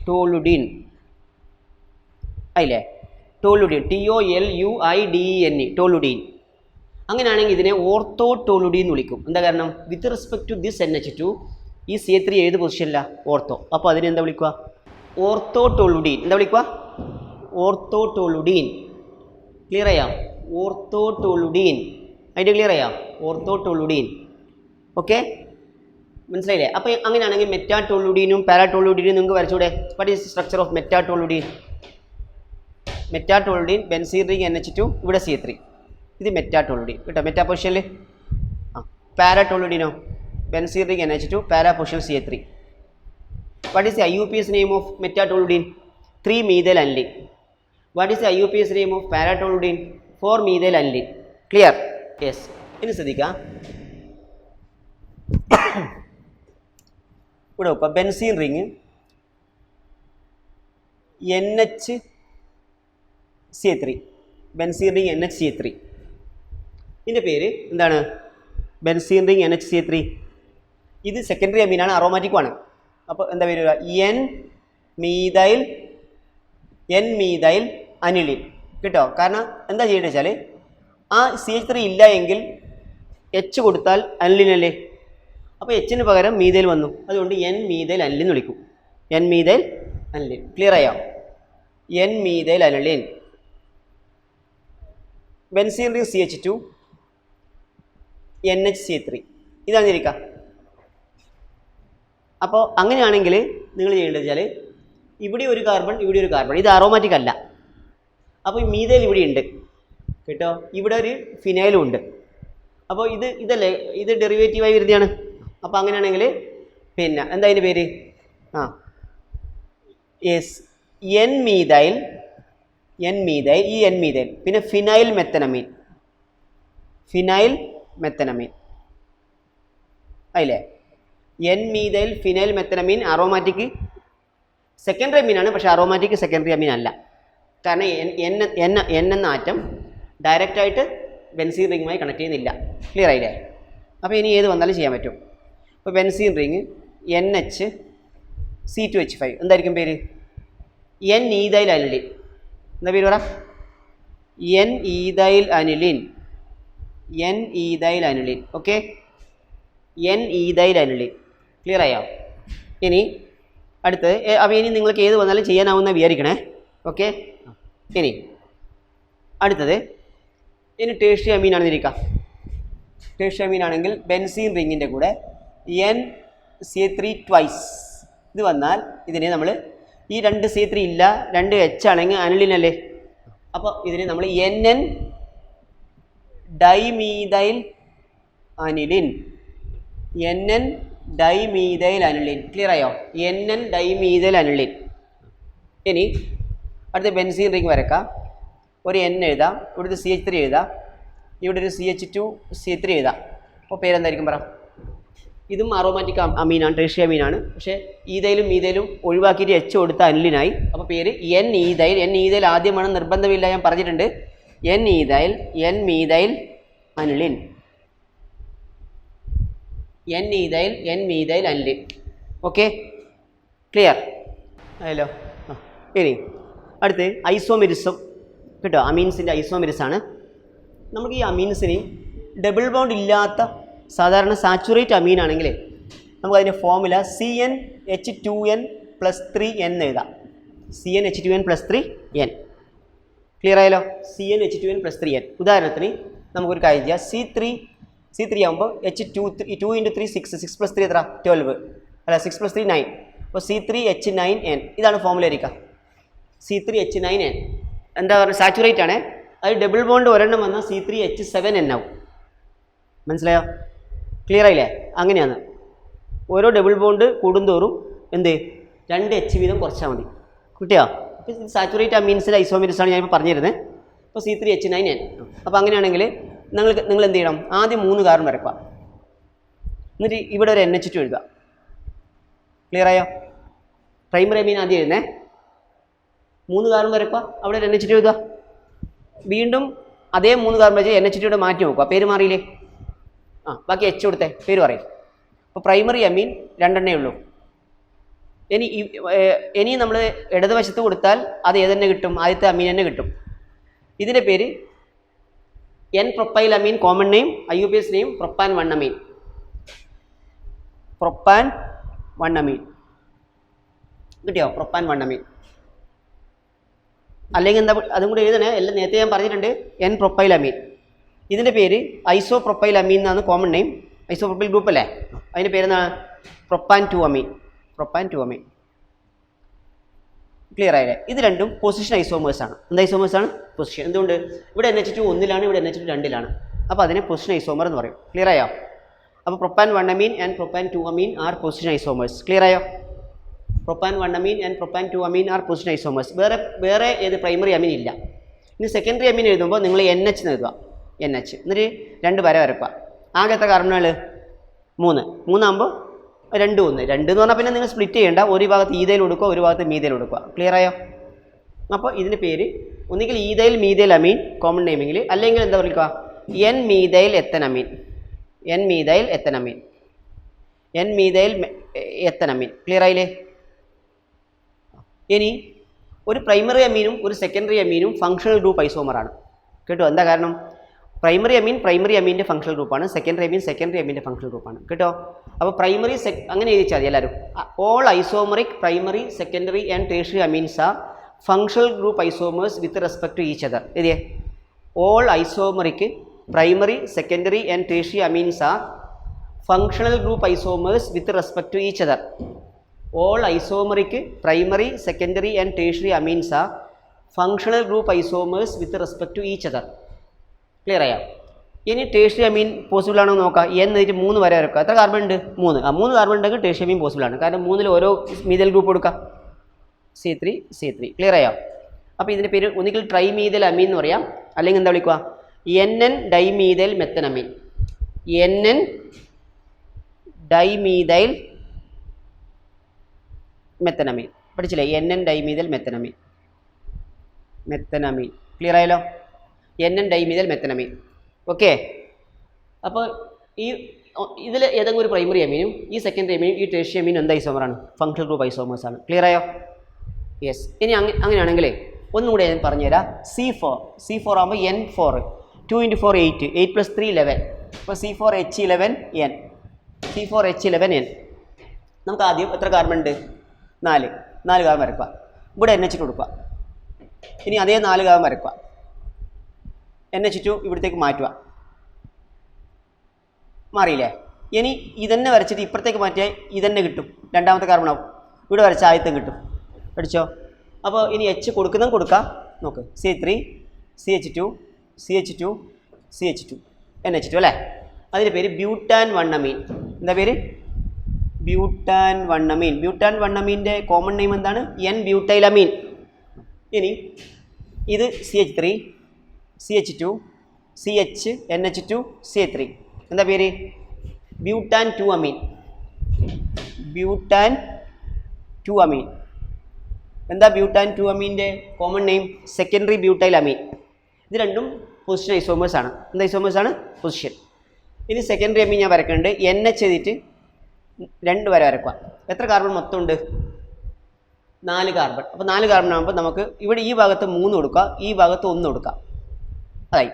Toluidine ആയില്ലേ? Toluidine, TOLUIDEN, ടോളുഡീൻ. അങ്ങനെയാണെങ്കിൽ ഇതിനെ ഓർത്തോ ടോളുഡീൻ എന്ന് വിളിക്കും. എന്താ കാരണം? വിത്ത് റെസ്പെക്ട് ടു ദിസ് NH2 ഈ CH3 ഏത് പൊസിഷനില്ല? ഓർത്തോ. അപ്പോൾ അതിനെ എന്താ വിളിക്കുക? ഓർത്തോ ടോളുഡീൻ. എന്താ വിളിക്കുക? ഓർത്തോ ടോളുഡീൻ. ക്ലിയർ ചെയ്യാം? ഓർത്തോ ടോളുഡീൻ. അതിൻ്റെ ക്ലിയർ ചെയ്യാം? ഓർത്തോ ടോളുഡീൻ. ഓക്കെ, മനസ്സിലായില്ലേ? അപ്പോൾ അങ്ങനെയാണെങ്കിൽ മെറ്റാടോളുഡീനും പാരാടോളുഡീനും നിങ്ങൾക്ക് വരച്ചൂടെ? What is structure of metatoluidine? Metatoluidine benzene ring NH2, ഇവിടെ CH3, ഇത് മെറ്റാടോളുഡീൻ കേട്ടോ. മെറ്റാ പൊസിഷനിൽ. പാരാടോളുഡീനോ? Benzene ring NH2, para position CH3. What is the IUPAC name of metatoluidine? 3-methyl aniline. What is the IUPAC name of paratoluidine? 4-methyl aniline. Clear? Yes. ഇനി ശ്രദ്ധിക്കുക, ഇവിടെ നോക്കുക. Benzene ring NHCH3, benzene ring NHCH3. ഇതിൻ്റെ പേര് എന്താണ്? Benzene ring NHCH3. ഇത് സെക്കൻഡറി അമീനാണ്, അറോമാറ്റിക്കുമാണ്. അപ്പോൾ എന്താ പേര്? N-methyl അനിലിൻ കേട്ടോ. കാരണം എന്താ ചെയ്യേണ്ടത് വെച്ചാൽ ആ CH3 ഇല്ല എങ്കിൽ H കൊടുത്താൽ അനിലിനല്ലേ. അപ്പോൾ Hന് പകരം മീഥൈൽ വന്നു, അതുകൊണ്ട് N-methyl അനിലിൻ എന്ന് വിളിക്കും. N-methyl aniline. ക്ലിയർ ആയോ? N-methyl aniline. Benzene ring CH2, NHCH3 ഇതാണ് ഇരിക്കുക. അപ്പോൾ അങ്ങനെയാണെങ്കിൽ നിങ്ങൾ ചെയ്യേണ്ടത് വെച്ചാൽ ഇവിടെ ഒരു കാർബൺ, ഇവിടെ ഒരു കാർബൺ. ഇത് അറോമാറ്റിക് അല്ല. അപ്പോൾ ഈ മീതയിൽ ഇവിടെ ഉണ്ട് കേട്ടോ, ഇവിടെ ഒരു ഫിനൈലും ഉണ്ട്. അപ്പോൾ ഇതല്ലേ ഇത് ഡെറിവേറ്റീവായി വരുന്നതാണ്. അപ്പോൾ അങ്ങനെയാണെങ്കിൽ പിന്നെ എന്താ അതിൻ്റെ പേര്? യെസ്, എൻ മീതൈൽ ഈ എൻ മീതൈൽ പിന്നെ ഫിനൈൽ മെത്തനമീൻ അതില്ലേ, N methyl phenyl methanamine aromatic secondary അമീനാണ്, പക്ഷേ അറോമാറ്റിക് സെക്കൻഡറി അമീൻ അല്ല. കാരണം എൻ എന്ന ആറ്റം ഡയറക്റ്റായിട്ട് ബെൻസീൻ റിങ്ങുമായി കണക്ട് ചെയ്യുന്നില്ല. ക്ലിയർ ആയില്ലേ? അപ്പോൾ ഇനി ഏത് വന്നാലും ചെയ്യാൻ പറ്റും. അപ്പോൾ ബെൻസീൻ റിങ് NH(C2H5) എന്തായിരിക്കും പേര്? N ethyl aniline. എന്താ പേര് പറ? N ethyl aniline. Okay, N ethyl aniline. Clear ആയോ? ഇനി അടുത്ത് അപ്പോൾ ഇനി നിങ്ങൾക്ക് ഏത് വന്നാലും ചെയ്യാനാവുന്ന വിചാരിക്കണേ. ഓക്കെ, ഇനി അടുത്തത് ഇനി ടേർഷ്യറി അമീനാണെന്ന് ഇരിക്കാം. ടേർഷ്യറി അമീനാണെങ്കിൽ ബെൻസീൻ റിങ്ങിൻ്റെ കൂടെ NCA3 ട്വൈസ് ഇത് വന്നാൽ ഇതിനെ നമ്മൾ ഈ 2 C3 ഇല്ല, 2 H ആണെങ്കിൽ അനിലിൻ അല്ലേ. അപ്പോൾ ഇതിനെ നമ്മൾ NN ഡൈമീഥൈൽ അനിലിൻ. ക്ലിയർ ആയോ? NN dimethyl aniline. ഇനി അടുത്ത ബെൻസീൻ റിങ് വരക്കാം. ഒരു N എഴുതാം, ഇവിടുത്തെ CH3 എഴുതാം, ഇവിടെ ഒരു CH2C3 എഴുതാം. അപ്പോൾ പേരെന്തായിരിക്കും പറ? ഇതും അറോമാറ്റിക് അമീനാണ്, ടേർഷ്യറി അമീനാണ്. പക്ഷേ ഈഥൈലും മീഥൈലും ഒഴിവാക്കിയിട്ട് H കൊടുത്ത അനിലിനായി. അപ്പോൾ പേര് എൻ ഈഥൈൽ ആദ്യം വേണം, നിർബന്ധമില്ല, ഞാൻ പറഞ്ഞിട്ടുണ്ട്. N methyl aniline. Okay, clear ആയല്ലോ? ഇനി അടുത്ത് ഐസോമെരിസം കേട്ടോ. അമീൻസിൻ്റെ ഐസോമെരിസാണ്. നമുക്ക് ഈ അമീൻസിന് ഡബിൾ ബോണ്ട് ഇല്ലാത്ത സാധാരണ സാച്ചുറേറ്റ് അമീൻ ആണെങ്കിൽ നമുക്കതിൻ്റെ ഫോമുല CnH2n+3n എഴുതാം. CnH2n+3n. ക്ലിയർ ആയല്ലോ? CnH2n+3n. ഉദാഹരണത്തിന് നമുക്കൊരു കാര്യം ചെയ്യാം. C3 ആകുമ്പോൾ H2 2 × 3 6 + 3 എത്ര? 12 അല്ല, 6 + 3 9. അപ്പോൾ C3H9n ഇതാണ് ഫോമുല ഇരിക്കുക. C3H9n എന്താ പറയുക? സാച്ചുറേറ്റ് ആണ്. അത് ഡബിൾ ബോണ്ട് ഒരെണ്ണം വന്നാൽ C3H7n ആവും. മനസ്സിലായോ? ക്ലിയർ ആയില്ലേ? അങ്ങനെയാണ്. ഓരോ ഡബിൾ ബോണ്ട് കൂടുന്തോറും എന്ത് 2 H വീതം കുറച്ചാൽ മതി. കിട്ടിയോ? അപ്പോൾ സാച്ചുറേറ്റ് അമീൻസിൻ്റെ ഐസോമെരിസാണ് ഞാനിപ്പോൾ പറഞ്ഞിരുന്നത്. അപ്പോൾ C3H9n. അപ്പോൾ അങ്ങനെയാണെങ്കിൽ നിങ്ങൾ എന്ത് ചെയ്യണം? ആദ്യം 3 കാർബൺ വരക്കുക. എന്നിട്ട് ഇവിടെ ഒരു NH2 എഴുതുക. ക്ലിയർ ആയോ? പ്രൈമറി അമീൻ ആദ്യം എഴുതുന്നേ. 3 കാർബൺ വരക്കുക, അവിടെ ഒരു NH2 എഴുതുക. വീണ്ടും അതേ 3 കാർബൺ വെച്ച് NH2 മാറ്റി നോക്കുക. പേര് മാറിയില്ലേ? ബാക്കി H കൊടുത്തേ, പേര് പറയും. അപ്പോൾ പ്രൈമറി അമീൻ 2 എണ്ണേ ഉള്ളൂ. ഇനി നമ്മൾ ഇടതുവശത്ത് കൊടുത്താൽ അത് ഏതെന്നെ കിട്ടും? ആദ്യത്തെ അമീൻ തന്നെ കിട്ടും. ഇതിൻ്റെ പേര് N propyl amine. Common name, IUPAC name propane 1 amine. കിട്ടിയോ? Propane 1 amine. അല്ലെങ്കിൽ എന്താ അതും കൂടെ എഴുതണേ. എല്ലാം നേരത്തെ ഞാൻ പറഞ്ഞിട്ടുണ്ട്. N പ്രൊപ്പൈൽ അമീൻ. ഇതിൻ്റെ പേര് ഐസോ പ്രൊപ്പൈൽ അമീൻ എന്നാണ് കോമൺ നെയിം. ഐസോ പ്രൊപ്പൈൽ ഗ്രൂപ്പ് അല്ലേ? അതിൻ്റെ പേരെന്താണ്? Propane 2 amine. ക്ലിയർ ആയില്ലേ? ഇത് രണ്ടും പൊസിഷൻ ഐസോമേഴ്സാണ്. എന്ത് ഐസോമേഴ്സാണ്? പൊസിഷൻ. എന്തുകൊണ്ട്? ഇവിടെ NH2 1-ലാണ്, ഇവിടെ NH2 2-ലാണ്. അപ്പോൾ അതിനെ പൊസിഷൻ ഐസോമർ എന്ന് പറയും. ക്ലിയർ ആയോ? അപ്പോൾ propane 1 amine and propane 2 amine are position isomers. Clear ആയോ? Propane 1 amine and propane 2 amine are position isomers. വേറെ ഏത് പ്രൈമറി അമീൻ ഇല്ല. ഇനി സെക്കൻഡറി അമീൻ എഴുതുമ്പോൾ നിങ്ങൾ NH എന്ന് എഴുതുക. NH എന്നിട്ട് 2 വര വരക്കുക. ആകെ എത്ര കാർബണുകൾ? 3 ആകുമ്പോൾ 2 1 2 എന്ന് പറഞ്ഞാൽ പിന്നെ നിങ്ങൾ സ്പ്ലിറ്റ് ചെയ്യേണ്ട. ഒരു ഭാഗത്ത് ഈഥൈൽ കൊടുക്കുക, ഒരു ഭാഗത്ത് മീഥൈൽ കൊടുക്കുക. ക്ലിയർ ആയോ? അപ്പോൾ ഇതിന് പേര് ഒന്നുകിൽ ഈഥൈൽ മീഥൈൽ അമീൻ കോമൺ നെയിമിങ്ങിൽ, അല്ലെങ്കിൽ എന്താ പറയുക? N methyl എത്തനമീൻ. ക്ലിയർ ആയില്ലേ? ഇനി ഒരു പ്രൈമറി അമീനും ഒരു സെക്കൻഡറി അമീനും ഫങ്ഷണൽ ഗ്രൂപ്പ് ഐസോമറാണ്. കേട്ടോ? എന്താ കാരണം? പ്രൈമറി അമീൻ്റെ ഫങ്ഷണൽ ഗ്രൂപ്പാണ്, സെക്കൻഡറി അമീൻ്റെ ഫങ്ഷണൽ ഗ്രൂപ്പാണ്. കേട്ടോ? അപ്പോൾ പ്രൈമറി അങ്ങനെ എഴുതിച്ചാൽ മതി എല്ലാവരും. All isomeric primary secondary and tertiary amines are functional group isomers with respect to each other. എഴുതിയേ. All isomeric primary secondary and tertiary amines are functional group isomers with respect to each other. All isomeric primary secondary and tertiary amines are functional group isomers with respect to each other. Clear ആയോ? ഇനി ടേഴ്ഷ്യറി അമീൻ പോസിബിൾ ആണോ എന്ന് നോക്കാം. എൻ എന്നിട്ട് 3 വരെ വരക്കുക. എത്ര കാർബൺ ഉണ്ട്? 3. 3 കാർബൺ ഉണ്ടെങ്കിൽ ടേഴ്ഷ്യറി അമീൻ പോസിബിൾ ആണ്. കാരണം 3 ഓരോ മീഥൈൽ ഗ്രൂപ്പ് കൊടുക്കാം. C3. ക്ലിയർ ആയോ? അപ്പോൾ ഇതിൻ്റെ പേര് ഒന്നുകിൽ ട്രൈമീഥൈൽ അമീൻ എന്ന് പറയാം, അല്ലെങ്കിൽ എന്താ വിളിക്കുക? NN dimethyl methanamine. NN dimethyl methanamine. പഠിച്ചില്ലേ? NN dimethyl methanamine. ക്ലിയർ ആയല്ലോ? NN dimethyl methanamine. ഓക്കെ. അപ്പോൾ ഇതിൽ ഏതെങ്കിലും ഒരു പ്രൈമറി അമീനും ഈ സെക്കൻഡറി അമീനും ഈ ടേഴ്ഷ്യറി അമീനും എന്ത് ഐസോമറാണ്? ഫങ്ഷണൽ ഗ്രൂപ്പ് ഐസോമേഴ്സ് ആണ്. ക്ലിയർ ആയോ? യെസ്. ഇനി അങ്ങനെയാണെങ്കിലേ ഒന്നുകൂടെ ഞാൻ പറഞ്ഞുതരാം. C4 ആകുമ്പോൾ N4, 2 × 4 8, 8 + 3 11. അപ്പോൾ C4H11N. നമുക്ക് ആദ്യം എത്ര കാർബൺ ഉണ്ട്? 4 കാർബൺ വരക്കുക. ഇവിടെ NH2 കൊടുക്കുക. ഇനി അതേ 4 കാർബൺ വരക്കുക. NH2 ഇവിടത്തേക്ക് മാറ്റുക. മാറിയില്ലേ? ഇനി ഇതന്നെ വരച്ചിട്ട് ഇപ്പുറത്തേക്ക് മാറ്റിയാൽ ഇതന്നെ കിട്ടും. രണ്ടാമത്തെ കാർബൺ ആവും. ഇവിടെ വരച്ച ആദ്യത്തെ കിട്ടും. പഠിച്ചോ? അപ്പോൾ ഇനി H കൊടുക്കുന്നതും കൊടുക്കാം. നോക്ക്. C3 CH2 NH2 അല്ലേ? അതിൻ്റെ പേര് ബ്യൂട്ടാൻ 1 അമീൻ. എന്താ പേര്? Butane 1 amine. ബ്യൂട്ടാൻ 1 അമീൻ്റെ കോമൺ നെയിം എന്താണ്? N butyl amine. ഇനി ഇത് CH3 CH2 CH NH2 CH3. എന്താ പേര്? Butane 2 amine. എന്താ ബ്യൂട്ടാൻ 2 അമീൻ്റെ common name? Secondary butyl amine. ഇത് രണ്ടും പൊസിഷൻ ഐസോമേഴ്സ് ആണ്. എന്ത് ഐസോമേഴ്സ് ആണ്? പൊസിഷൻ. ഇനി സെക്കൻഡറി അമീൻ ഞാൻ വരക്കുന്നുണ്ട്. NH എഴുതിയിട്ട് 2 വരെ വരക്കുക. എത്ര കാർബൺ മൊത്തം ഉണ്ട്? 4 കാർബൺ. അപ്പോൾ 4 കാർബൺ ആകുമ്പോൾ നമുക്ക് ഇവിടെ ഈ ഭാഗത്ത് 3 കൊടുക്കുക, ഈ ഭാഗത്ത് 1 കൊടുക്കാം. അതായി.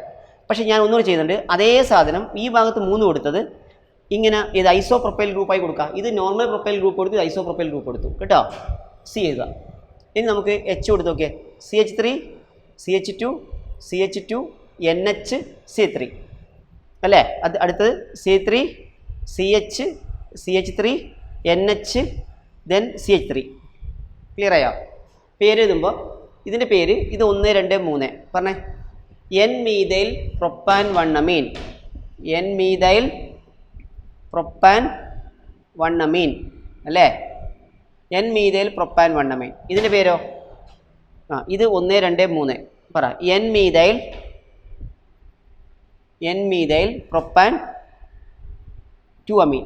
പക്ഷേ ഞാൻ ഒന്നുകൂടി ചെയ്യുന്നുണ്ട്. അതേ സാധനം ഈ ഭാഗത്ത് 3 കൊടുത്തത് ഇങ്ങനെ ഇത് ഐസോപ്രൊപ്പൈൽ ഗ്രൂപ്പായി കൊടുക്കുക. ഇത് നോർമൽ പ്രൊപ്പൈൽ ഗ്രൂപ്പ് കൊടുത്തു, ഇത് ഐസോപ്രൊപ്പൈൽ ഗ്രൂപ്പ് കൊടുത്തു. കേട്ടോ? C എഴുതുക. ഇനി നമുക്ക് H കൊടുത്ത് നോക്കിയേ. CH3 CH2 NH C3 അല്ലേ? അടുത്തത് C3 CH3 NH then CH3. Clear ആയോ? പേര് എഴുതുമ്പോൾ ഇതിൻ്റെ പേര് ഇത് 1 2 3 പറഞ്ഞേ. N മീഥൈൽ പ്രൊപ്പാൻ 1 അമീൻ. N മീഥൈൽ പ്രൊപ്പാൻ 1 അമീൻ അല്ലേ? N മീഥൈൽ പ്രൊപ്പാൻ 1 അമീൻ. ഇതിൻ്റെ പേരോ? ഇത് 1 2 3 പറ. N മീഥൈൽ പ്രൊപ്പാൻ 2 അമീൻ.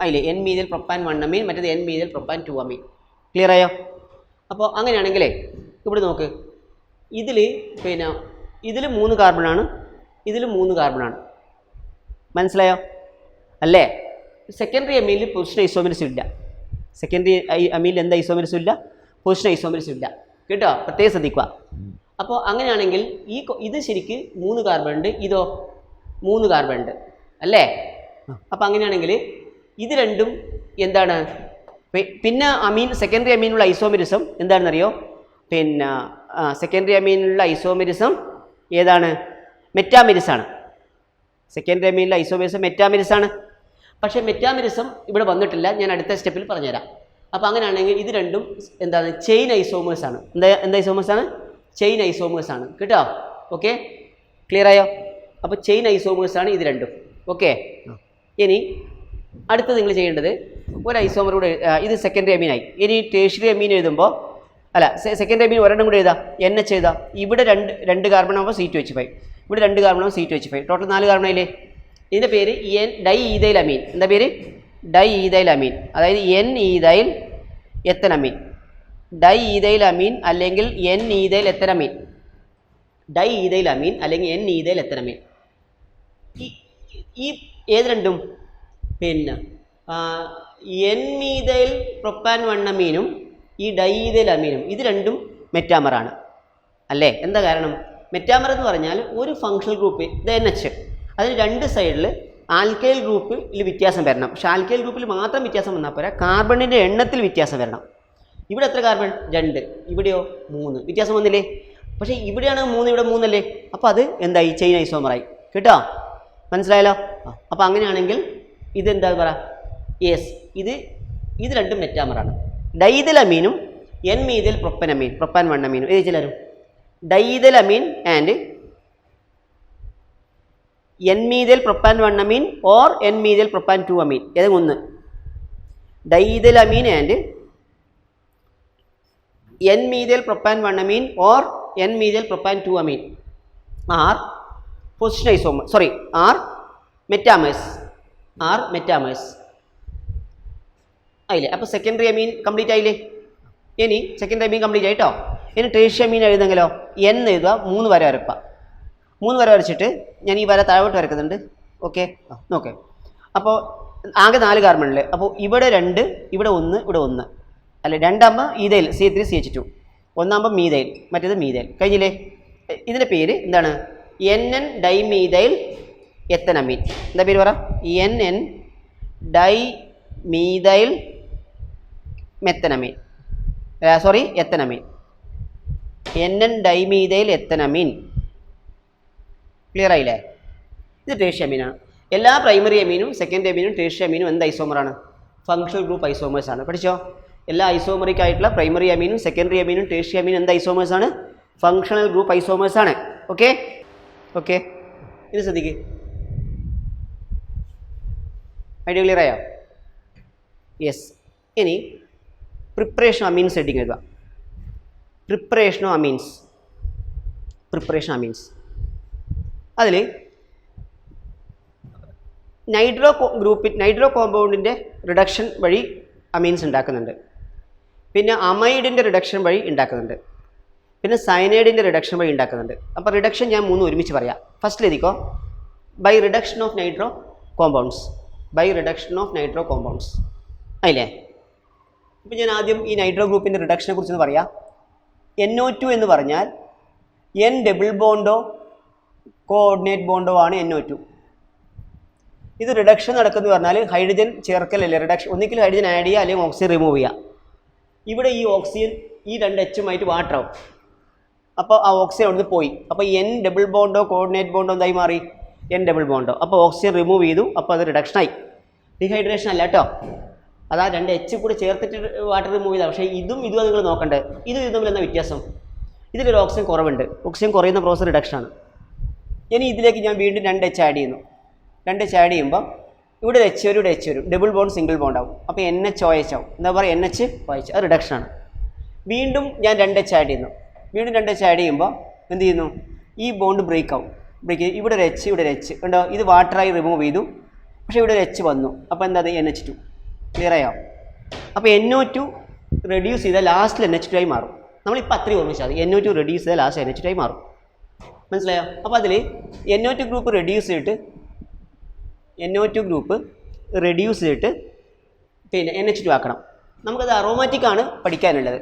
അതില്ലേ? N മീഥൈൽ പ്രൊപ്പാൻ 1 അമീൻ, മറ്റേത് N methyl propane 2 amine. Clear ആയോ? അപ്പോൾ അങ്ങനെയാണെങ്കിലേ ഇവിടെ നോക്ക്. ഇതിൽ ഇതിൽ 3 കാർബണാണ്, ഇതിൽ 3 കാർബണാണ്. മനസ്സിലായോ? അല്ലേ? സെക്കൻഡറി അമീനിൽ പൊസിഷൻ ഐസോമെറിസം ഇല്ല. സെക്കൻഡറി അമീനിൽ എന്ത് ഐസോമെറിസം ഇല്ല? പൊസിഷൻ ഐസോമെറിസം ഇല്ല. കേട്ടോ? പ്രത്യേകം ശ്രദ്ധിക്കുക. അപ്പോൾ അങ്ങനെയാണെങ്കിൽ ഇത് ശരിക്ക് 3 കാർബൺ ഉണ്ട്, ഇതോ 3 കാർബൺ ഉണ്ട് അല്ലേ? അപ്പോൾ അങ്ങനെയാണെങ്കിൽ ഇത് രണ്ടും എന്താണ്? പിന്നെ സെക്കൻഡറി അമീനുള്ള ഐസോമെറിസം എന്താണെന്നറിയോ? സെക്കൻഡറി അമീനുള്ള ഐസോമെറിസം ഏതാണ്? മെറ്റാമെരിസ് ആണ്. സെക്കൻഡറി അമീനിലെ ഐസോമെറിസം മെറ്റാമെരിസ് ആണ്. പക്ഷേ മെറ്റാമെരിസം ഇവിടെ വന്നിട്ടില്ല. ഞാൻ അടുത്ത സ്റ്റെപ്പിൽ പറഞ്ഞുതരാം. അപ്പോൾ അങ്ങനെയാണെങ്കിൽ ഇത് രണ്ടും എന്താണ്? ചെയിൻ ഐസോമേഴ്സ് ആണ്. എന്താ ഐസോമേഴ്സ് ആണ്? ചെയിൻ ഐസോമേഴ്സ് ആണ്. കേട്ടോ? ഓക്കെ. ക്ലിയർ ആയോ? അപ്പോൾ ചെയിൻ ഐസോമേഴ്സ് ആണ് ഇത് രണ്ടും. ഓക്കെ. ഇനി അടുത്തത് നിങ്ങൾ ചെയ്യേണ്ടത് ഒരു ഐസോമർ കൂടെ. ഇത് സെക്കൻഡറി അമീനായി. ഇനി ടേഴ്ഷ്യറി അമീൻ എഴുതുമ്പോൾ സെക്കൻഡറി അമീൻ ഒരെണ്ണം കൂടെ എഴുതാം. NH എഴുതാം. ഇവിടെ 2 കാർബൺ ആകുമ്പോൾ C2H5, ഇവിടെ 2 കാർബൺ ആകുമ്പോൾ C2H5, ടോട്ടൽ 4 കാർബൺ ആയില്ലേ? ഇതിൻ്റെ പേര് ഡൈ ഈഥൈൽ അമീൻ. എന്താ പേര്? ഡൈ ഈഥൈൽ അമീൻ. അതായത് N ഈഥൈൽ എത്തനമീൻ. ഡൈ ഈഥൈൽ അമീൻ അല്ലെങ്കിൽ N ഈഥൈൽ എത്തനമീൻ. ഡൈ ഈഥൈൽ അമീൻ അല്ലെങ്കിൽ N ഈഥൈൽ എത്തനമീൻ. ഈ ഏത് രണ്ടും N മീഥൈൽ പ്രൊപ്പാൻ 1 അമീനും ഈ ഡൈ ഈഥൈൽ അമീനും ഇത് രണ്ടും മെറ്റാമറാണ് അല്ലേ? എന്താ കാരണം? മെറ്റാമർ എന്ന് പറഞ്ഞാൽ ഒരു ഫങ്ഷണൽ ഗ്രൂപ്പ് ഇത് NH, അതിന് 2 സൈഡിൽ ആൽക്കൈൽ ഗ്രൂപ്പിൽ വ്യത്യാസം വരണം. പക്ഷേ ആൽക്കൈൽ ഗ്രൂപ്പിൽ മാത്രം വ്യത്യാസം വന്നാൽ പോരാ, കാർബണിൻ്റെ എണ്ണത്തിൽ വ്യത്യാസം വരണം. ഇവിടെ എത്ര കാർബൺ? 2. ഇവിടെയോ 3. വ്യത്യാസം വന്നില്ലേ? പക്ഷേ ഇവിടെയാണ് 3, ഇവിടെ 3 അല്ലേ? അപ്പോൾ അത് എന്തായി? ചെയിൻ ഐസോമറായി. കേട്ടോ? മനസ്സിലായല്ലോ? അപ്പോൾ അങ്ങനെയാണെങ്കിൽ ഇതെന്താ പറയുക? യെസ്, ഇത് രണ്ടും മെറ്റാമറാണ്. ഡൈഥൈൽ അമീനും എൻ മീഥൈൽ പ്രൊപ്പനമീൻ, പ്രൊപ്പാൻ 1 അമീനും എഴുതിച്ചാലും diethylamine and N methyl propane 1 amine or N methyl propane 2 amine ഏതെങ്കിലും ഒന്ന്. Diethylamine and N methyl propane 1 amine or N methyl propane 2 amine are position isomer, sorry are metamers, are metamers ആയില്ലേ. അപ്പോൾ സെക്കൻഡറി അമീൻ കംപ്ലീറ്റ് ആയില്ലേ. ഇനി സെക്കൻഡറി അമീൻ കംപ്ലീറ്റ് ആയിട്ടോ. ഇനി ടേർഷ്യറി അമീൻ എഴുതെങ്കിലോ എൻ എഴുതുക, 3 വര വരക്കുക. 3 വര വരച്ചിട്ട് ഞാൻ ഈ വര താഴോട്ട് വരക്കുന്നുണ്ട്. ഓക്കെ നോക്കെ. അപ്പോൾ ആകെ 4 കാർബണിൽ, അപ്പോൾ ഇവിടെ 2, ഇവിടെ 1, ഇവിടെ 1 അല്ല, 2 ആകുമ്പോൾ ഈതൈൽ CH3CH2, 1 ആകുമ്പോൾ മീതൈൽ, മറ്റേത് മീതൈൽ. കഴിഞ്ഞില്ലേ. ഇതിൻ്റെ പേര് എന്താണ്? NN dimethyl ethanamine. എന്താ പേര് പറ? NN dimethyl methanamine, sorry ethanamine. NN dimethyl ethanamine. Clear ആയില്ലേ? ഇത് ടേർഷ്യറി അമീനാണ്. എല്ലാ പ്രൈമറി അമീനും സെക്കൻഡറി അമീനും ടേർഷ്യറി അമീനും എന്ത് ഐസോമറാണ്? ഫങ്ഷണൽ ഗ്രൂപ്പ് ഐസോമേഴ്സ് ആണ്. പഠിച്ചോ? എല്ലാ ഐസോമറിക് ആയിട്ടുള്ള പ്രൈമറി അമീനും സെക്കൻഡറി അമീനും ടേർഷ്യറി അമീനും എന്ത് ഐസോമേഴ്സ് ആണ്? ഫങ്ഷണൽ ഗ്രൂപ്പ് ഐസോമേഴ്സ് ആണ്. ഓക്കെ ഓക്കെ, ഇത് ശ്രദ്ധിക്ക്. ഐഡിയ ക്ലിയർ ആയോ? യെസ്. ഇനി പ്രിപ്പറേഷൻ അമീൻസ് ഹെഡിങ് എഴുതുക. Preparation amines, preparation amines. അതിൽ നൈട്രോ കോമ്പൗണ്ടിൻ്റെ റിഡക്ഷൻ വഴി അമീൻസ് ഉണ്ടാക്കുന്നുണ്ട്. പിന്നെ അമൈഡിൻ്റെ റിഡക്ഷൻ വഴി ഉണ്ടാക്കുന്നുണ്ട്. പിന്നെ സയനൈഡിൻ്റെ റിഡക്ഷൻ വഴി ഉണ്ടാക്കുന്നുണ്ട്. അപ്പോൾ റിഡക്ഷൻ ഞാൻ 3 ഒരുമിച്ച് പറയാം. ഫസ്റ്റ് എഴുതിക്കോ, by reduction of nitro compounds, by reduction of nitro compounds ആയില്ലേ. ഇപ്പോൾ ഞാൻ ആദ്യം ഈ നൈട്രോ ഗ്രൂപ്പിൻ്റെ റിഡക്ഷനെ കുറിച്ചൊന്ന് പറയാം. NO2 എന്ന് പറഞ്ഞാൽ N ഡബിൾ ബോണ്ടോ കോഓർഡിനേറ്റ് ബോണ്ടോ ആണ് NO2. ഇത് റിഡക്ഷൻ നടക്കുന്നത് പറഞ്ഞാൽ ഹൈഡ്രജൻ ചേർക്കലല്ലേ റിഡക്ഷൻ. ഒന്നിക്കൽ ഹൈഡ്രജൻ ആഡ് ചെയ്യുക അല്ലെങ്കിൽ ഓക്സിജൻ റിമൂവ് ചെയ്യുക. ഇവിടെ ഈ ഓക്സിജൻ ഈ 2 Hമായിട്ട് വാട്ടർ ആവും. അപ്പോൾ ആ ഓക്സിജൻ അവിടുന്ന് പോയി. അപ്പോൾ N ഡബിൾ ബോണ്ടോ കോഓർഡിനേറ്റ് ബോണ്ടോ എന്തായി മാറി? N ഡബിൾ ബോണ്ടോ. അപ്പോൾ ഓക്സിജൻ റിമൂവ് ചെയ്തു. അപ്പോൾ അത് റിഡക്ഷനായി. ഡീഹൈഡ്രേഷൻ അല്ല കേട്ടോ. അതാ 2 H കൂടി ചേർത്തിട്ട് വാട്ടർ റിമൂവ് ചെയ്താൽ. പക്ഷേ ഇതും നിങ്ങൾ നോക്കണ്ടേ. ഇതും തമ്മിൽ എന്താ വ്യത്യാസം? ഇതിലൊരു ഓക്സിജൻ കുറവുണ്ട്. ഓക്സിജൻ കുറയുന്ന പ്രോസസ് റിഡക്ഷനാണ്. ഇനി ഇതിലേക്ക് ഞാൻ വീണ്ടും 2 H ആഡ് ചെയ്യുന്നു. 2 H ആഡ് ചെയ്യുമ്പോൾ ഇവിടെ ഒരു H വരും, ഇവിടെ H വരും. ഡബിൾ ബോണ്ട് സിംഗിൾ ബോണ്ട് ആവും. അപ്പോൾ NHOH ആവും. എന്താ പറയുക? NHOH. അത് റിഡക്ഷനാണ്. വീണ്ടും ഞാൻ 2 H ആഡ് ചെയ്യുന്നു. വീണ്ടും 2 H ആഡ് ചെയ്യുമ്പോൾ എന്ത് ചെയ്യുന്നു? ഈ ബോണ്ട് ബ്രേക്ക് ആവും. ബ്രേക്ക് ചെയ്യും. ഇവിടെ ഒരു H, ഇവിടെ ഒരു H ഉണ്ടോ? ഇത് വാട്ടറായി റിമൂവ് ചെയ്തു. പക്ഷേ ഇവിടെ ഒരു H വന്നു. അപ്പോൾ എന്താ? അത് NH2. ക്ലിയർ ആയോ? അപ്പോൾ NO2 റെഡ്യൂസ് ചെയ്താൽ ലാസ്റ്റിൽ NH2 ആയി മാറും. നമ്മളിപ്പോൾ അത്രയും ഓർമ്മിച്ചാൽ മതി. NO2 റെഡ്യൂസ് ചെയ്താൽ ലാസ്റ്റ് NH2 ആയി മാറും. മനസ്സിലായോ? അപ്പോൾ അതിൽ NO2 ഗ്രൂപ്പ് റെഡ്യൂസ് ചെയ്തിട്ട് പിന്നെ NH2 ആക്കണം. നമുക്കത് അറോമാറ്റിക് ആണ് പഠിക്കാനുള്ളത്.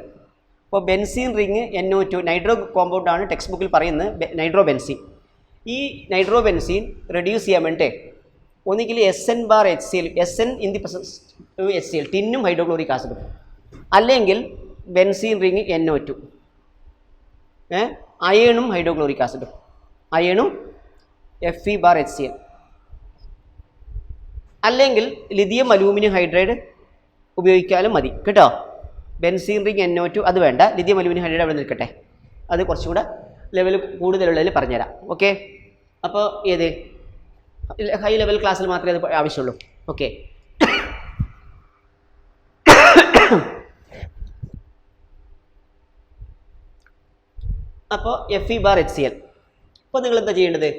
അപ്പോൾ benzene ring NO2 nitro compound ആണ് ടെക്സ്റ്റ് ബുക്കിൽ പറയുന്നത് നൈട്രോ ബെൻസീൻ. ഈ നൈട്രോ ബെൻസീൻ റെഡ്യൂസ് ചെയ്യാൻ വേണ്ടിയിട്ട് ഒന്നുകിൽ SN/HCl, SN in the presence HCl, ടിന്നും ഹൈഡ്രോക്ലോറിക് ആസിഡും, അല്ലെങ്കിൽ ബെൻസീൻ റിങ് NO2 അയണും ഹൈഡ്രോക്ലോറിക് ആസിഡും, അയണും Fe/HCl, അല്ലെങ്കിൽ ലിഥിയം അലൂമിനിയം ഹൈഡ്രൈഡ് ഉപയോഗിക്കാനും മതി കേട്ടോ. ബെൻസീൻ റിങ് NO2 അത് വേണ്ട. ലിഥിയം അലൂമിനിയം ഹൈഡ്രൈഡ് അവിടെ നിൽക്കട്ടെ. അത് കുറച്ചും കൂടെ ലെവൽ കൂടുതലുള്ളതിൽ പറഞ്ഞുതരാം. ഓക്കെ. അപ്പോൾ ഏത് ഹൈ ലെവൽ ക്ലാസ്സിൽ മാത്രമേ അത് ആവശ്യമുള്ളൂ. ഓക്കെ. അപ്പോൾ Fe/HCl. അപ്പോൾ നിങ്ങൾ എന്താ ചെയ്യേണ്ടത്?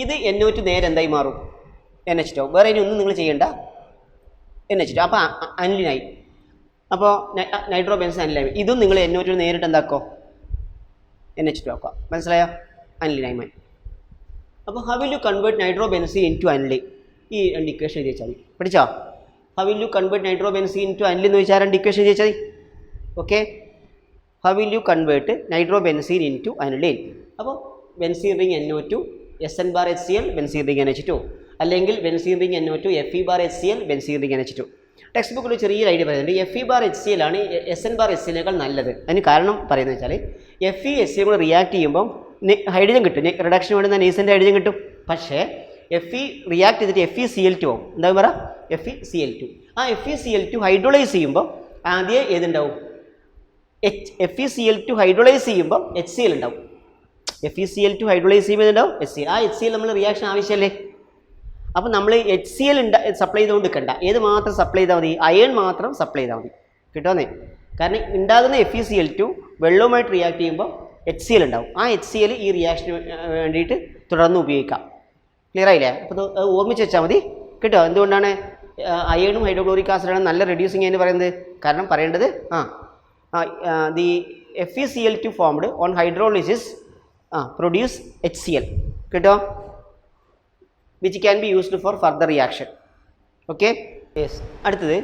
ഇത് NO2 നേരെ എന്തായി മാറും? NH2. വേറെ ഇനി ഒന്നും നിങ്ങൾ ചെയ്യേണ്ട. NH2. അപ്പോൾ അനിലിനായി. അപ്പോൾ നൈട്രോ ബെൻസീൻ അനിലായി. ഇതും നിങ്ങൾ NO2 നേരിട്ട് എന്താക്കോ? NH2 ആക്കുക. മനസ്സിലായോ? അനിലിനായി മാറി. അപ്പോൾ how will you convert nitro benzene into aniline? ഈ 2 ഇക്വേഷൻ എഴുതി വെച്ചാൽ മതി. പഠിച്ചോ? How will you convert nitro benzene into aniline എന്ന് ചോദിച്ചാൽ 2 ഇക്വേഷൻ എഴുതി വെച്ചാൽ മതി. Okay. How will you convert nitro benzene into aniline? അപ്പോൾ benzene ring NO2 SN/HCl benzene ring NH2, അല്ലെങ്കിൽ benzene ring NO2 Fe/HCl benzene ring NH2. Text ബുക്കിൽ ചെറിയൊരു ഐഡിയ പറയുന്നുണ്ട്. Fe/HCl ആണ് SN/HCl നല്ലത്. അതിന് കാരണം പറയുന്നത് വെച്ചാൽ Fe/HCl കൂടെ റിയാക്ട് ചെയ്യുമ്പം ഹൈഡ്രജൻ കിട്ടും. റിഡക്ഷൻ വേണ്ടുന്ന നേസൻ്റ് ഹൈഡ്രജൻ കിട്ടും. പക്ഷേ Fe റിയാക്ട് ചെയ്തിട്ട് FeCl2 ആവും. എന്താ പറയുക? FeCl2. ആ FeCl2 ഹൈഡ്രോളൈസ് ചെയ്യുമ്പോൾ ആദ്യം ഏതുണ്ടാവും? FeCl2 ഹൈഡ്രോളൈസ് ചെയ്യുമ്പോൾ HCl ഉണ്ടാവും. FeCl2 ഹൈഡ്രോളൈസ് ചെയ്യുമ്പോൾ ഉണ്ടാവും HCl. ആ HCl നമ്മൾ റിയാക്ഷൻ ആവശ്യമല്ലേ? അപ്പം നമ്മൾ HCl സപ്ലൈ ചെയ്തുകൊണ്ട് നിൽക്കണ്ട. ഏത് മാത്രം സപ്ലൈ ചെയ്താൽ മതി? അയൺ മാത്രം സപ്ലൈ ചെയ്താൽ മതി. കിട്ടുമെന്നേ. കാരണം ഉണ്ടാകുന്ന FeCl2 വെള്ളവുമായിട്ട് റിയാക്ട് ചെയ്യുമ്പോൾ HCl ഉണ്ടാവും. ആ HCl ഈ റിയാക്ഷന് വേണ്ടിയിട്ട് തുടർന്ന് ഉപയോഗിക്കാം. ക്ലിയർ ആയില്ലേ? അപ്പോൾ അത് ഓർമ്മിച്ച് വെച്ചാൽ മതി. കിട്ടുമോ? എന്തുകൊണ്ടാണ് അയണും ഹൈഡ്രോക്ലോറിക് ആസിഡാണ് നല്ല റെഡ്യൂസിങ് എന്ന് പറയുന്നത്? കാരണം പറയേണ്ടത് the FeCl2 formed on hydrolysis produce HCl. കിട്ടോ? Which can be used for further reaction. Okay, yes. അടുത്തത്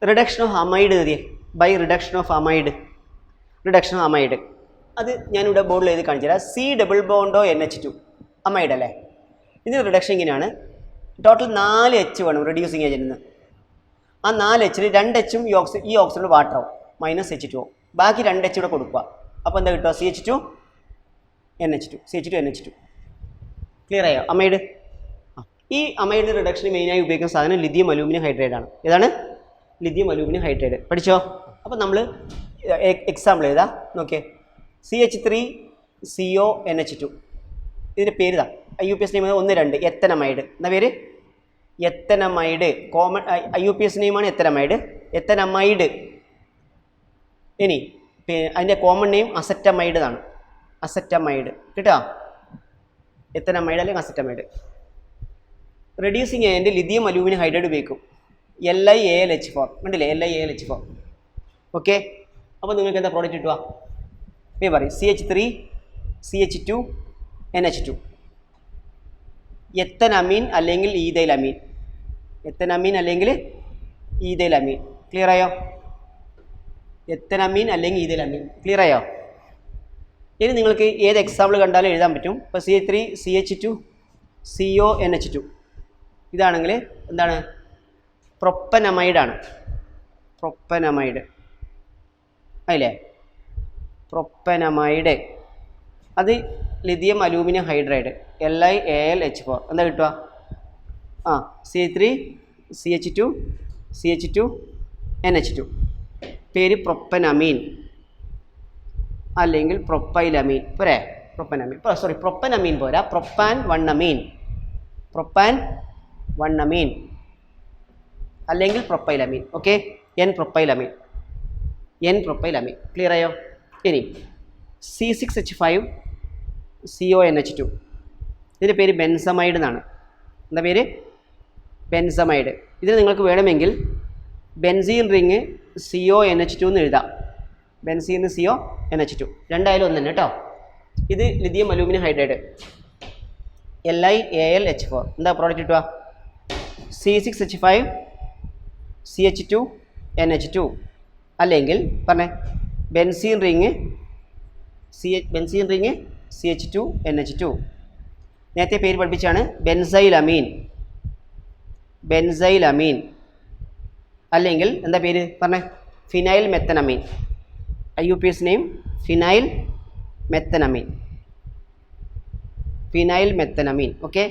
റിഡക്ഷൻ ഓഫ് അമൈഡ് എഴുതിയേ. By reduction of amide. Reduction of amide അത് ഞാനിവിടെ ബോർഡിൽ എഴുതി കാണിച്ചു തരാം. C+NH2 അമൈഡ് അല്ലേ? ഇതിന് റിഡക്ഷൻ ഇങ്ങനെയാണ്. ടോട്ടൽ 4 H വേണം റെഡ്യൂസിങ് ഏജൻറ്റിന്. ആ 4 H 2 H ഈ ഓക്സിജൻ വാട്ടർ ആവും, -H2O. ബാക്കി 2 H ഇവിടെ കൊടുക്കുക. അപ്പോൾ എന്താ കിട്ടുക? CH2NH2. ക്ലിയർ ആയോ? അമൈഡ്. ഈ അമൈഡ് റിഡക്ഷന് മെയിനായി ഉപയോഗിക്കുന്ന സാധനം ലിഥിയം അലൂമിനിയം ഹൈഡ്രൈഡ് ആണ്. ഏതാണ്? Lithium aluminium hydride. പഠിച്ചോ? അപ്പോൾ നമ്മൾ എക്സാമ്പിൾ എഴുതാം. നോക്കിയേ. CH3CONH2. ഇതിൻ്റെ പേര് ഇതാ. IUPAC name 1, 2 ethanamide. എന്താ പേര്? എത്തനമൈഡ്. കോമൺ IUPAC നെയിമാണ് എത്തനമൈഡ്. എത്തനമൈഡ്. ഇനി അതിൻ്റെ കോമൺ നെയിം അസറ്റമൈഡ് എന്നാണ്. അസറ്റമൈഡ്. കേട്ടോ? എത്തനമൈഡ് അല്ലെങ്കിൽ acetamide. Reducing agent lithium aluminium hydride ഉപയോഗിക്കും. LiAlH4. കണ്ടില്ലേ? LiAlH4. ഓക്കെ. അപ്പോൾ നിങ്ങൾക്ക് എന്താ പ്രോഡക്റ്റ് കിട്ടുക? പറയും CH3CH2NH2. എത്തനമീൻ അല്ലെങ്കിൽ ഈഥൈലമീൻ. എത്തനമീൻ അല്ലെങ്കിൽ ഈഥൈലമീൻ. ക്ലിയർ ആയോ? എത്തനമീൻ അല്ലെങ്കിൽ ഈഥൈലമീൻ. ക്ലിയർ ആയോ? ഇനി നിങ്ങൾക്ക് ഏത് എക്സാമ്പിൾ കണ്ടാലും എഴുതാൻ പറ്റും. ഇപ്പോൾ CH3CH2CONH2 ഇതാണെങ്കിൽ എന്താണ്? പ്രൊപ്പനമൈഡാണ്. പ്രൊപ്പനമൈഡ് അതില്ലേ? പ്രൊപ്പനമൈഡ്. അത് ലിഥിയം അലൂമിനിയം ഹൈഡ്രൈഡ് LiAlH4. എന്താ കിട്ടുക? C3CH2CH2NH2. പേര് പ്രൊപ്പനമീൻ അല്ലെങ്കിൽ പ്രൊപ്പൈലമീൻ. പോരെ? പ്രൊപ്പനമീൻ. സോറി, പ്രൊപ്പനമീൻ പോരാ. പ്രൊപ്പാൻ വണ്ണമീൻ. പ്രൊപ്പാൻ വണ്ണമീൻ അല്ലെങ്കിൽ പ്രൊപ്പൈലമീൻ. ഓക്കെ. N-പ്രൊപ്പൈലമീൻ. N-പ്രൊപ്പൈലമീൻ. ക്ലിയർ ആയോ? ഇനി C6H5CONH2. ഇതിൻ്റെ പേര് ബെൻസമൈഡ് എന്നാണ്. എന്താ പേര്? ബെൻസമൈഡ്. ഇതിന് നിങ്ങൾക്ക് വേണമെങ്കിൽ ബെൻസീൻ റിങ് CONH2 എന്ന് എഴുതാം. ബെൻസീൻ CONH2 രണ്ടായാലും ഒന്ന് തന്നെ കേട്ടോ. ഇത് ലിഥിയം അലൂമിനിയം ഹൈഡ്രൈഡ് LiAlH4. എന്താ പ്രോഡക്റ്റ് കിട്ടുക? C6H5CH2NH2 അല്ലെങ്കിൽ പറഞ്ഞേ ബെൻസീൻ റിങ് CH2NH2. നേരത്തെ പേര് പഠിപ്പിച്ചാണ്. ബെൻസൈലമീൻ. ബെൻസൈലമീൻ അല്ലെങ്കിൽ എന്താ പേര് പറഞ്ഞേ? Phenyl methanamine. IUPAC name phenyl methanamine. Phenyl methanamine. Okay.